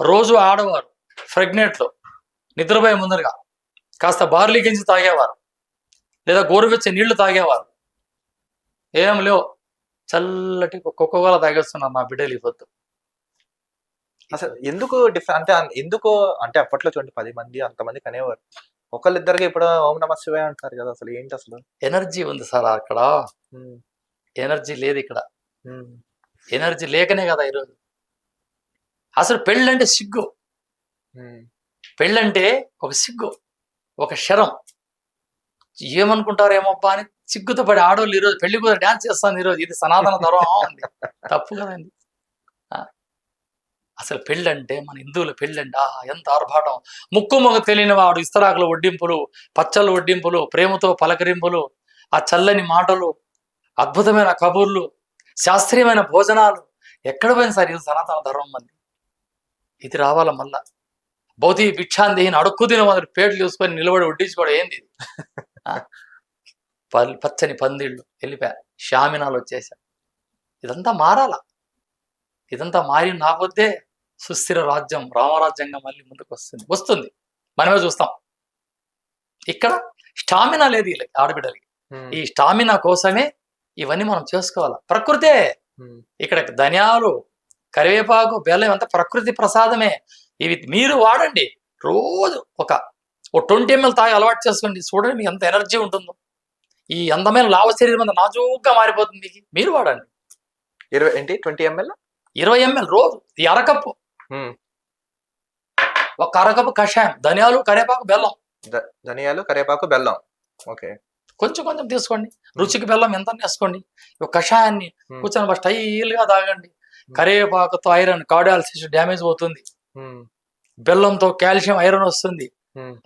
C: రోజు ఆడవారు ప్రెగ్నెంట్లో నిద్రపోయే ముందరగా కాస్త బార్లీ గింజ తాగేవారు, లేదా గోరువెచ్చే నీళ్లు తాగేవారు. ఏం లేవు, చల్లటి కోకోకోలా తాగేస్తున్నారు నా బిడ్డలు ఈ పొద్దు.
B: అసలు ఎందుకు డిఫరెంట్ అంటే అప్పట్లో చూడండి 10 మంది అంతమంది కనేవారు, ఒకళ్ళిద్దరికి ఇప్పుడు ఓం నమ శివాయ అంటారు కదా, అసలు ఏంటి అసలు?
C: ఎనర్జీ ఉంది సార్ అక్కడ, ఎనర్జీ లేదు ఇక్కడ. ఎనర్జీ లేకనే కదా ఈరోజు. అసలు పెళ్ళంటే సిగ్గు, పెళ్ళంటే ఒక సిగ్గు, ఒక శరం. ఏమనుకుంటారు ఏమబ్బా అని సిగ్గుతో పడి ఆడవాళ్ళు ఈరోజు పెళ్లి కూడా డ్యాన్స్ చేస్తాను. ఈరోజు ఇది సనాతన ధర్మం ఉంది, తప్పు కదండి. అసలు పెళ్ళంటే మన హిందువుల పెళ్ళంటే ఎంత ఆర్భాటం. ముక్కు మొగ తెలియని వాడు ఇస్తరాకుల వడ్డింపులు, పచ్చళ్ళ వడ్డింపులు, ప్రేమతో పలకరింపులు, ఆ చల్లని మాటలు, అద్భుతమైన కబుర్లు, శాస్త్రీయమైన భోజనాలు. ఎక్కడ పోయిన సార్ ఇది సనాతన ధర్మం మంది. ఇది రావాల మళ్ళా. భౌతిక భిక్షాందేహిని అడుక్కు తిన మొదటి పేట్లు చూసుకొని నిలబడి వడ్డించుకోవడం ఏంది? పచ్చని పందిళ్ళు వెళ్ళిపోయా, షామినాలు వచ్చేసా. ఇదంతా మారాల. ఇదంతా మారి నాకొద్దే సుస్థిర రాజ్యం, రామరాజ్యంగా మళ్ళీ ముందుకు వస్తుంది. మనమే చూస్తాం. ఇక్కడ స్టామినా లేదు వీళ్ళకి, ఆడబిడ్డలకి. ఈ స్టామినా కోసమే ఇవన్నీ మనం చేసుకోవాలి. ప్రకృతే ఇక్కడ ధనియాలు, కరివేపాకు, బెల్లం అంతా ప్రకృతి ప్రసాదమే. ఇవి మీరు వాడండి. రోజు ఒక 20 ml తాగి అలవాటు చేసుకోండి. చూడండి మీకు ఎంత ఎనర్జీ ఉంటుందో. ఈ అందమైన లావ శరీరం అంతా నాజూగ్గా మారిపోతుంది. మీరు వాడండి.
B: 20 ml
C: 20 ml రోజు, ఈ అరకప్పు ఒక అరకప్పు కషాయం, ధనియాలు, కరివేపాకు, బెల్లం
B: ధనియాలు, కరివేపాకు, బెల్లం. ఓకే.
C: కొంచెం కొంచెం తీసుకోండి. రుచికి బెల్లం ఎంత వేసుకోండి. ఒక కషాయాన్ని కూర్చొని స్టైల్గా తాగండి. కరివేపాకుతో ఐరన్, కార్డియాలసిస్ డ్యామేజ్ అవుతుంది. బెల్లంతో కాల్షియం, ఐరన్ వస్తుంది.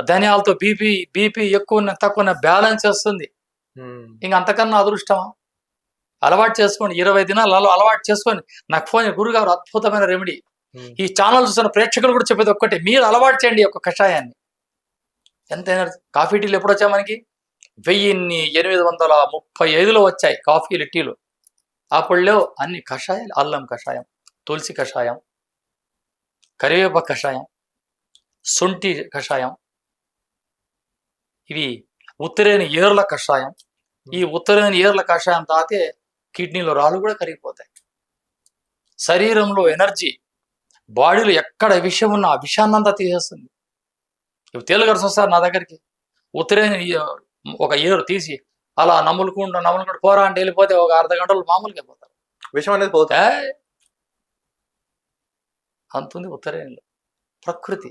C: ధనియాలతో బీపీ ఎక్కువ తక్కువ బ్యాలెన్స్ వస్తుంది. ఇంకా అంతకన్నా అదృష్టమా? అలవాటు చేసుకోండి. 20 దినాలు అలవాటు చేసుకొని నాకు ఫోన్ గురుగారు అద్భుతమైన రెమెడీ. ఈ ఛానల్ చూసిన ప్రేక్షకులు కూడా చెప్పేది ఒక్కటే, మీరు అలవాటు చేయండి ఒక కషాయాన్ని. ఎంత ఎనర్జీ. కాఫీ టీలు ఎప్పుడు వచ్చాయి మనకి? 1835లో వచ్చాయి కాఫీలు, టీలు. అప్పుడులో అన్ని కషాయాలు, అల్లం కషాయం, తులసి కషాయం, కరివేపాకు కషాయం, శొంఠి కషాయం, ఇవి ఉత్తరేని ఏర్ల కషాయం. ఈ ఉత్తరేని ఏర్ల కషాయం తాగితే కిడ్నీలో రాళ్ళు కూడా కరిగిపోతాయి. శరీరంలో ఎనర్జీ, బాడీలో ఎక్కడ విషయం ఉన్నా ఆ విషయాన్నంతా తీసేస్తుంది. ఇప్పుడు తేలుగారు వస్తారు నా దగ్గరికి, ఉత్తరేని ఒక ఏరు తీసి అలా నమ్ములుకుంటూ పోరా అంటే వెళ్ళిపోతే ఒక అర్ధ గంటలు మామూలుగా అయిపోతారు.
B: విషయం అనేది పోతుంది.
C: అంతుంది ఉత్తరేణిలో ప్రకృతి.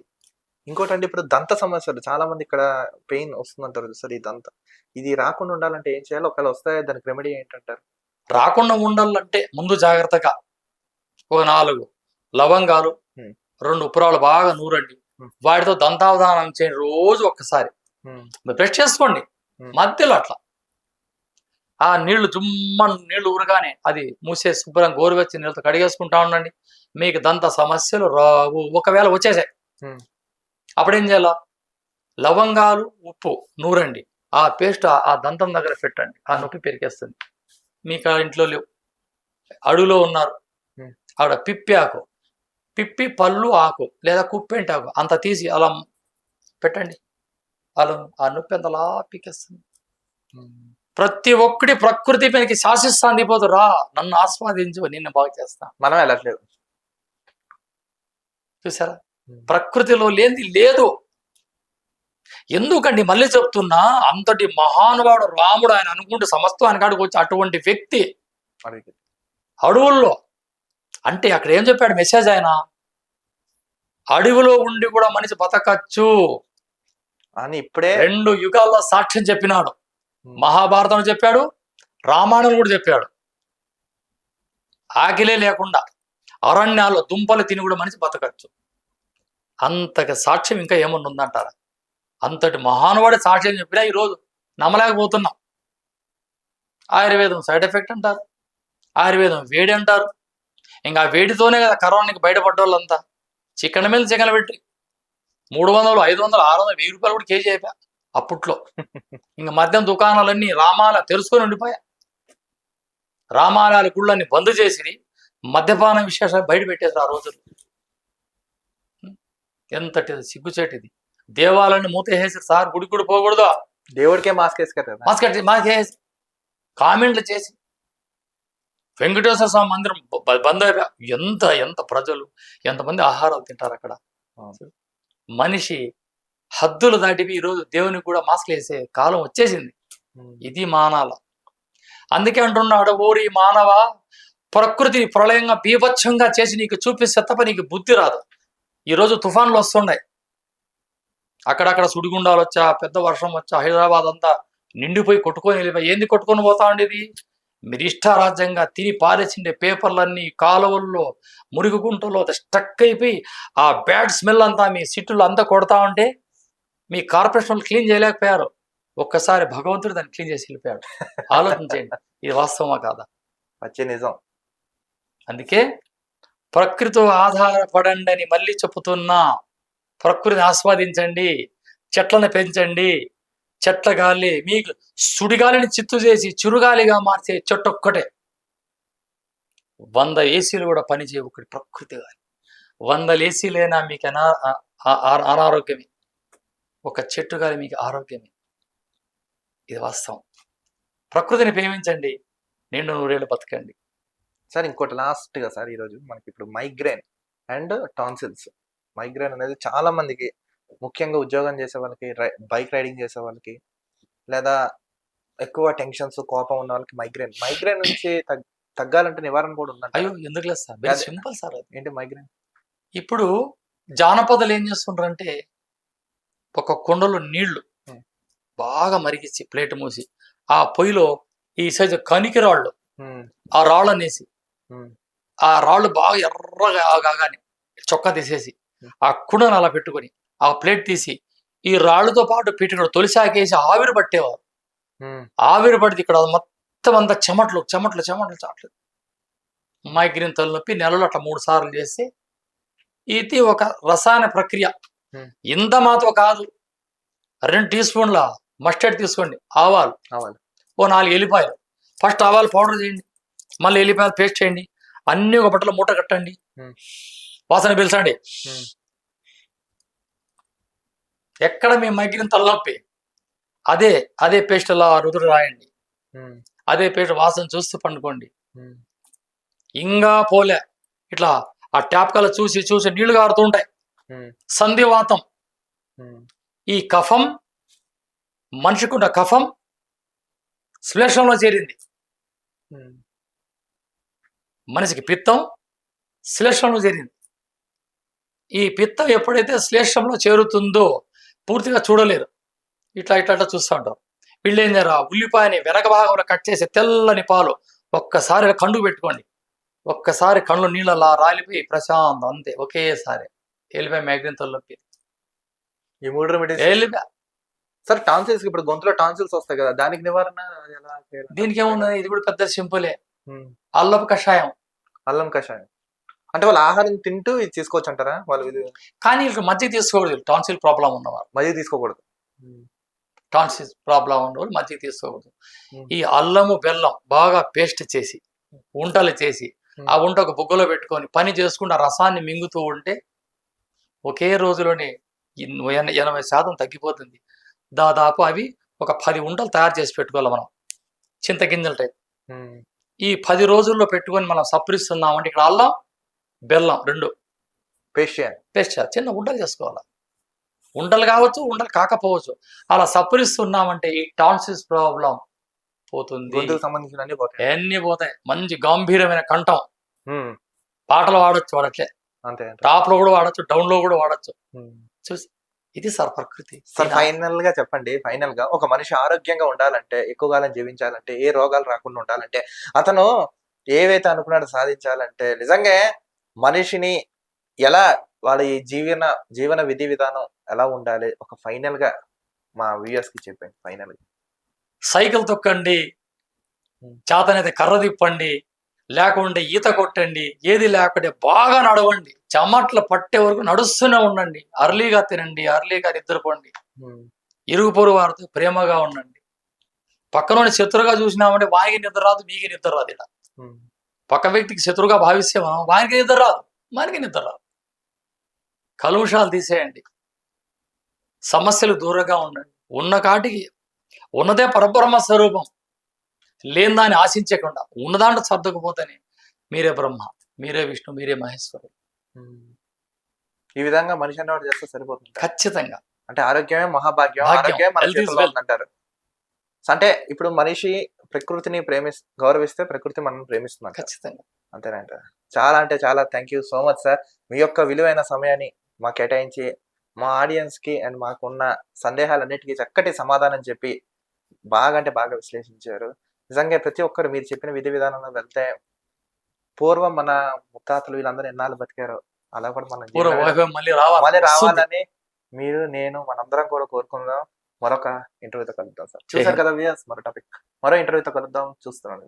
B: ఇంకోటి అంటే ఇప్పుడు దంత సమస్యలు చాలా మంది ఇక్కడ పెయిన్ వస్తుందంటారు సార్. ఈ దంత ఇది రాకుండా ఉండాలంటే ఏం చేయాలి? ఒకవేళ వస్తే దానికి రెమెడీ ఏంటంటారు?
C: రాకుండా ఉండాలంటే ముందు జాగ్రత్తగా ఒక 4 లవంగాలు, 2 ఉప్పురాలు బాగా నూరండి. వాటితో దంతావధానం చేయండి రోజు ఒక్కసారి. బ్రష్ చేసుకోండి మధ్యలో అట్లా. ఆ నీళ్లు నీళ్లు ఊరగానే అది మూసేసి శుభ్రం గోరువెచ్చి నీళ్ళతో కడిగేసుకుంటా ఉండండి. మీకు దంత సమస్యలు రావు. ఒకవేళ వచ్చేసాయి అప్పుడేం చేయాల? లవంగాలు, ఉప్పు నూరండి. ఆ పేస్ట్ ఆ దంతం దగ్గర పెట్టండి. ఆ నొప్పి పెరిగేస్తుంది. మీకు ఆ ఇంట్లో లేవు, అడుగులో ఉన్నారు, ఆవిడ పిప్పి ఆకు, పిప్పి పళ్ళు ఆకు లేదా కుప్పేంటి ఆకు అంత తీసి అలా పెట్టండి. అలా ఆ నొప్పి అంతలా పీకేస్తుంది. ప్రతి ఒక్కటి ప్రకృతి పైకి శాసిస్తాను. దిపోదు రా, నన్ను ఆస్వాదించు, నిన్ను బాగు చేస్తా.
B: మనం వెళ్ళట్లేదు.
C: చూసారా? ప్రకృతిలో లేనిది లేదు. ఎందుకండి మళ్ళీ చెప్తున్నా, అంతటి మహానుభావుడు రాముడు, ఆయన అనుకుంటే సమస్తం ఆయన కాడికి వచ్చి అటువంటి వ్యక్తి అడవుల్లో అంటే అక్కడ ఏం చెప్పాడు మెసేజ్? ఆయన అడవిలో ఉండి కూడా మనిషి బతకచ్చు
B: అని ఇప్పుడే
C: 2 యుగాల్లో సాక్ష్యం చెప్పినాడు. మహాభారతం చెప్పాడు, రామాయణం కూడా చెప్పాడు. ఆకిలే లేకుండా అరణ్యాల్లో దుంపలు తిని కూడా మనిషి బతకచ్చు. అంతగా సాక్ష్యం ఇంకా ఏమన్నా ఉందంటారా? అంతటి మహానువాడి సాక్ష్యం చెప్పినా ఈరోజు నమ్మలేకపోతున్నాం. ఆయుర్వేదం సైడ్ ఎఫెక్ట్ అంటారు, ఆయుర్వేదం వేడి అంటారు. ఇంకా వేడితోనే కదా కరోనాకి బయటపడ్డ వాళ్ళంతా. చికెన్ మీద చికెన్ పెట్టి 300, 500, 600, 1000 రూపాయలు కూడా కేజీ అయిపోయా అప్పట్లో. ఇంకా మద్యం దుకాణాలన్నీ రామాల తెలుసుకొని ఉండిపోయా. రామాలయాల గుళ్ళన్నీ బంద్ చేసి మద్యపాన విశేషాలు బయట పెట్టేసారు ఆ రోజులు. ఎంతటి సిగ్గుచేటిది. దేవాలయాన్ని మూతేసేసారు సార్. గుడి కూడా పోకూడదు,
B: దేవుడికే మాస్క్ వేసుకుంటారు.
C: మాస్క్ వేసి కామెంట్లు చేసి వెంకటేశ్వర స్వామి మందిరం బంద్ అయిపోయా. ఎంత ప్రజలు, ఎంతమంది ఆహారాలు తింటారు అక్కడ. మనిషి హద్దులు దాటివి ఈరోజు దేవునికి కూడా మాస్క్లు వేసే కాలం వచ్చేసింది. ఇది మానాల. అందుకే అంటున్నాడు, ఓరి మానవ, ప్రకృతిని ప్రళయంగా బీభత్సంగా చేసి నీకు చూపిస్తే తప్ప నీకు బుద్ధి రాదు. ఈరోజు తుఫాన్లు వస్తున్నాయి, అక్కడక్కడ సుడిగుండాలు వచ్చా, పెద్ద వర్షం వచ్చా, హైదరాబాద్ అంతా నిండిపోయి కొట్టుకొని వెళ్ళిపోయి. ఏంది కొట్టుకొని పోతా ఉండేది? మీరు ఇష్టారాజ్యంగా తిని పారేసిండే పేపర్లన్నీ కాలువల్లో, మురుగుగుంటలో స్టక్ అయిపోయి ఆ బ్యాడ్ స్మెల్ అంతా మీ సిట్టులు అంతా కొడతా ఉంటే మీ కార్పొరేషన్ క్లీన్ చేయలేకపోయారు. ఒక్కసారి భగవంతుడు దాన్ని క్లీన్ చేసి వెళ్ళిపోయాడు. ఆలోచించండి, ఇది వాస్తవమా కాదా?
B: వచ్చే నిజం.
C: అందుకే ప్రకృతితో ఆధారపడండి అని మళ్ళీ చెప్తున్నా. ప్రకృతిని ఆస్వాదించండి, చెట్లను పెంచండి. చెట్ల గాలి, మీకు సుడిగాలిని చిత్తు చేసి చిరుగాలిగా మార్చే చెట్టు ఒక్కటే. 100 ఏసీలు కూడా పనిచేయ ఒకటి ప్రకృతి గాలి. 100 ఏసీలైనా మీకు అనారోగ్యమే, ఒక చెట్టు గాలి మీకు ఆరోగ్యమే. ఇది వాస్తవం. ప్రకృతిని ప్రేమించండి, నిండు 100 ఏళ్ళు బతకండి.
B: సార్ ఇంకోటి లాస్ట్ గా సార్, ఈరోజు మనకి ఇప్పుడు మైగ్రేన్ అండ్ టాన్సిల్స్. మైగ్రేన్ అనేది చాలా మందికి, ముఖ్యంగా ఉద్యోగం చేసే వాళ్ళకి, బైక్ రైడింగ్ చేసే వాళ్ళకి, లేదా ఎక్కువ టెన్షన్స్, కోపం ఉన్న వాళ్ళకి మైగ్రేన్ నుంచి తగ్గాలంటే నివారణ కూడా ఉందండి.
C: అయ్యో ఎందుకు లేదు సార్, వెరీ సింపుల్ సార్.
B: ఏంటి మైగ్రేన్?
C: ఇప్పుడు జానపదులు ఏం చేస్తుంటారంటే ఒక కుండలో నీళ్లు
B: ఉమ్.
C: బాగా మరిగించి ప్లేట్ మూసి ఆ పొయ్యిలో ఈ సైజు కనికి రాళ్ళు
B: ఉమ్,
C: ఆ రాళ్ళు అనేసి
B: ఉమ్,
C: ఆ రాళ్ళు బాగా ఎర్రగా కాగానే చొక్కా తీసేసి ఆ కుండను అలా పెట్టుకొని ఆ ప్లేట్ తీసి ఈ రాళ్ళతో పాటు పీటిన తొలిసాకేసి ఆవిరి పట్టేవారు.
B: ఉమ్,
C: ఆవిరి పడితే ఇక్కడ మొత్తం అంతా చెమట్లు చెమట్లు చెమట్లు చాట్లు మైగ్రేన్ తలనొప్పి నెలలో అట్లా 3 సార్లు చేస్తే ఇది ఒక రసాయన ప్రక్రియ.
B: ఉమ్.
C: ఇంత మాత్రం కాదు, 2 టీ స్పూన్ల మస్టర్డ్ తీసుకోండి, ఆవాలు
B: అవ్వాలి.
C: ఓ 4 ఎల్లిపాయలు, ఫస్ట్ ఆవాలు పౌడర్ చేయండి, మళ్ళీ ఎల్లిపాయలు పేస్ట్ చేయండి, అన్ని ఒక బట్టలో మూట కట్టండి,
B: ఉమ్.
C: వాసన పీల్చండి.
B: ఉమ్,
C: ఎక్కడ మీ మైగ్రేన్ తలనొప్పి అదే అదే పేస్ట్ అలా రుదురు రాయండి,
B: ఉమ్,
C: అదే పేస్ట్ వాసన చూస్తూ పండుకోండి.
B: ఉమ్,
C: ఇంకా పోలే ఇట్లా ఆ ట్యాప్ కల చూసి చూసి నీళ్లు కారుతూ ఉంటాయి.
B: ఉమ్,
C: సంధివాతం,
B: ఉమ్,
C: ఈ కఫం మనిషికి ఉన్న కఫం శ్లేషంలో చేరింది.
B: ఉమ్,
C: మనిషికి పిత్తం శ్లేషంలో చేరింది. ఈ పిత్తం ఎప్పుడైతే శ్లేషంలో చేరుతుందో పూర్తిగా చూడలేరు, ఇట్లా ఇట్లా ఇట్లా చూస్తూ ఉంటారు. వీళ్ళు ఏం చేయరా, ఉల్లిపాయని వెనక భాగంలో కట్ చేసి తెల్లని పాలు ఒక్కసారి కండు పెట్టుకోండి, ఒక్కసారి కళ్ళు నీళ్ళలా రాలిపోయి ప్రశాంతం, అంతే ఒకేసారి వెళ్ళిపోయి మైగ్రేన్ తలనొప్పి
B: ఈ 3 రెమెడీస్.
C: వెళ్ళిపోయి.
B: సార్ టాన్సిల్స్ ఇప్పుడు గొంతులో టాన్సిల్స్ వస్తాయి కదా, దానికి నివారణ ఎలా చేయాలి?
C: దీనికి ఏమున్నది, ఇది కూడా పెద్ద సింపులే.
B: ఉమ్,
C: అల్లపు కషాయం.
B: అల్లం కషాయం అంటే వాళ్ళు ఆహారం తింటూ ఇది తీసుకోవచ్చు అంటారా? వాళ్ళు ఇది
C: కానీ ఇక్కడ మజ్జిగ తీసుకోకూడదు, టాన్సిల్ ప్రాబ్లం ఉన్నవారు,
B: మజ్జిగ తీసుకోకూడదు.
C: టాన్సిల్ ప్రాబ్లం ఉన్నవారు మజ్జిగ తీసుకోకూడదు.
B: ఉమ్,
C: ఈ అల్లము బెల్లం బాగా పేస్ట్ చేసి ఉంటలు చేసి ఆ ఉంట ఒక బుగ్గలో పెట్టుకొని పని చేసుకుంటూ ఆ రసాన్ని మింగుతూ ఉంటే ఒకే రోజులోనే 80% తగ్గిపోతుంది. దాదాపు అవి ఒక 10 ఉంటలు తయారు చేసి పెట్టుకోవాలి మనం, చింతగింజల టైప్.
B: ఉమ్,
C: ఈ 10 రోజుల్లో పెట్టుకొని మనం సప్పరిస్తున్నామంటే ఇక్కడ అల్లం బెల్లం 2
B: పేస్ట్ చేయాలి.
C: పేస్ట్ చేయాలి, చిన్న ఉండలు చేసుకోవాలి. ఉండలు కావచ్చు, ఉండలు కాకపోవచ్చు, అలా సప్పరిస్తున్నామంటే ఈ టాన్సిల్స్ ప్రాబ్లం పోతుంది.
B: గొంతుకు సంబంధించిన అన్ని పోతాయి.
C: అన్ని పోతాయి. మంచి గంభీరమైన కంఠం,
B: ఉమ్,
C: పాటలు వాడచ్చు, వాడట్లే,
B: అంతే అంతే.
C: టాప్ లో కూడా వాడచ్చు, డౌన్ లో కూడా వాడచ్చు.
B: ఉమ్.
C: చూసి ఇది సార్ ప్రకృతి.
B: సార్ ఫైనల్ గా చెప్పండి, ఫైనల్ గా ఒక మనిషి ఆరోగ్యంగా ఉండాలంటే, ఎక్కువ కాలం జీవించాలంటే, ఏ రోగాలు రాకుండా ఉండాలంటే, అతను ఏవైతే అనుకున్నాడో సాధించాలంటే, నిజంగా మనిషిని ఎలా వాడి జీవన విధి విధానం ఎలా ఉండాలి, ఒక ఫైనల్ గా మా వ్యూయర్స్ కి చెప్పండి. ఫైనల్ గా
C: సైకిల్ తొక్కండి, చేతనైతే కర్ర తిప్పండి, లేకుంటే ఈత కొట్టండి, ఏది లేకుంటే బాగా నడవండి, చెమట్లు పట్టే వరకు నడుస్తూనే ఉండండి, అర్లీగా తినండి, అర్లీగా నిద్రపోండి, ఇరుగు పొరుగు వారితో ప్రేమగా ఉండండి. పక్కన శత్రుగా చూసినామంటే వానికి నిద్ర రాదు, మీకు నిద్ర రాదు. ఇలా పక్క వ్యక్తికి శత్రువుగా భావిస్తే మనం వానికి నిద్ర రాదు, మనకి నిద్ర రాదు. కలుషాలు తీసేయండి, సమస్యలు దూరంగా ఉండండి, ఉన్న కాటికి ఉన్నదే పరబ్రహ్మ స్వరూపం, లేని దాన్ని ఆశించకుండా ఉన్నదాంట్లో సర్దుకుపోతేనే మీరే బ్రహ్మ, మీరే విష్ణు, మీరే మహేశ్వరుడు.
B: ఈ విధంగా మనిషి అన్నవాడు చేస్తే సరిపోతుంది.
C: ఖచ్చితంగా.
B: అంటే ఆరోగ్యమే మహాభాగ్యం,
C: భాగ్యం.
B: ఆరోగ్యమే మన
C: Health is
B: చేతుల్లో
C: wealth.
B: ఉందంటారు. అంటే ఇప్పుడు మనిషి ప్రకృతిని గౌరవిస్తే ప్రకృతి మనం ప్రేమిస్తుంది.
C: ఖచ్చితంగా.
B: అంతేనంట. చాలా అంటే చాలా thank you so much sir. మీ యొక్క విలువైన సమయాన్ని మాకు కేటాయించి మా ఆడియన్స్ కి అండ్ మాకున్న సందేహాలన్నిటికీ చక్కటి సమాధానం చెప్పి బాగా అంటే బాగా విశ్లేషించారు. నిజంగా ప్రతి ఒక్కరు మీరు చెప్పిన విధి విధానంలో వెళ్తే పూర్వం మన ముత్తాతలు వీళ్ళందరూ ఎన్నాళ్ళు బతికారో అలా కూడా మనం
C: పూర్వ
B: జీవన
C: వైభవం మళ్ళీ
B: మళ్ళీ
C: వస్తుంది.
B: రావాలని మీరు, నేను, మనందరం కూడా కోరుకుందాం. మరొక ఇంటర్వ్యూతో కలుద్దాం సార్. చూసారు కదా వ్యూయర్స్, మరో ఇంటర్వ్యూతో కలుద్దాం. చూస్తున్నాం.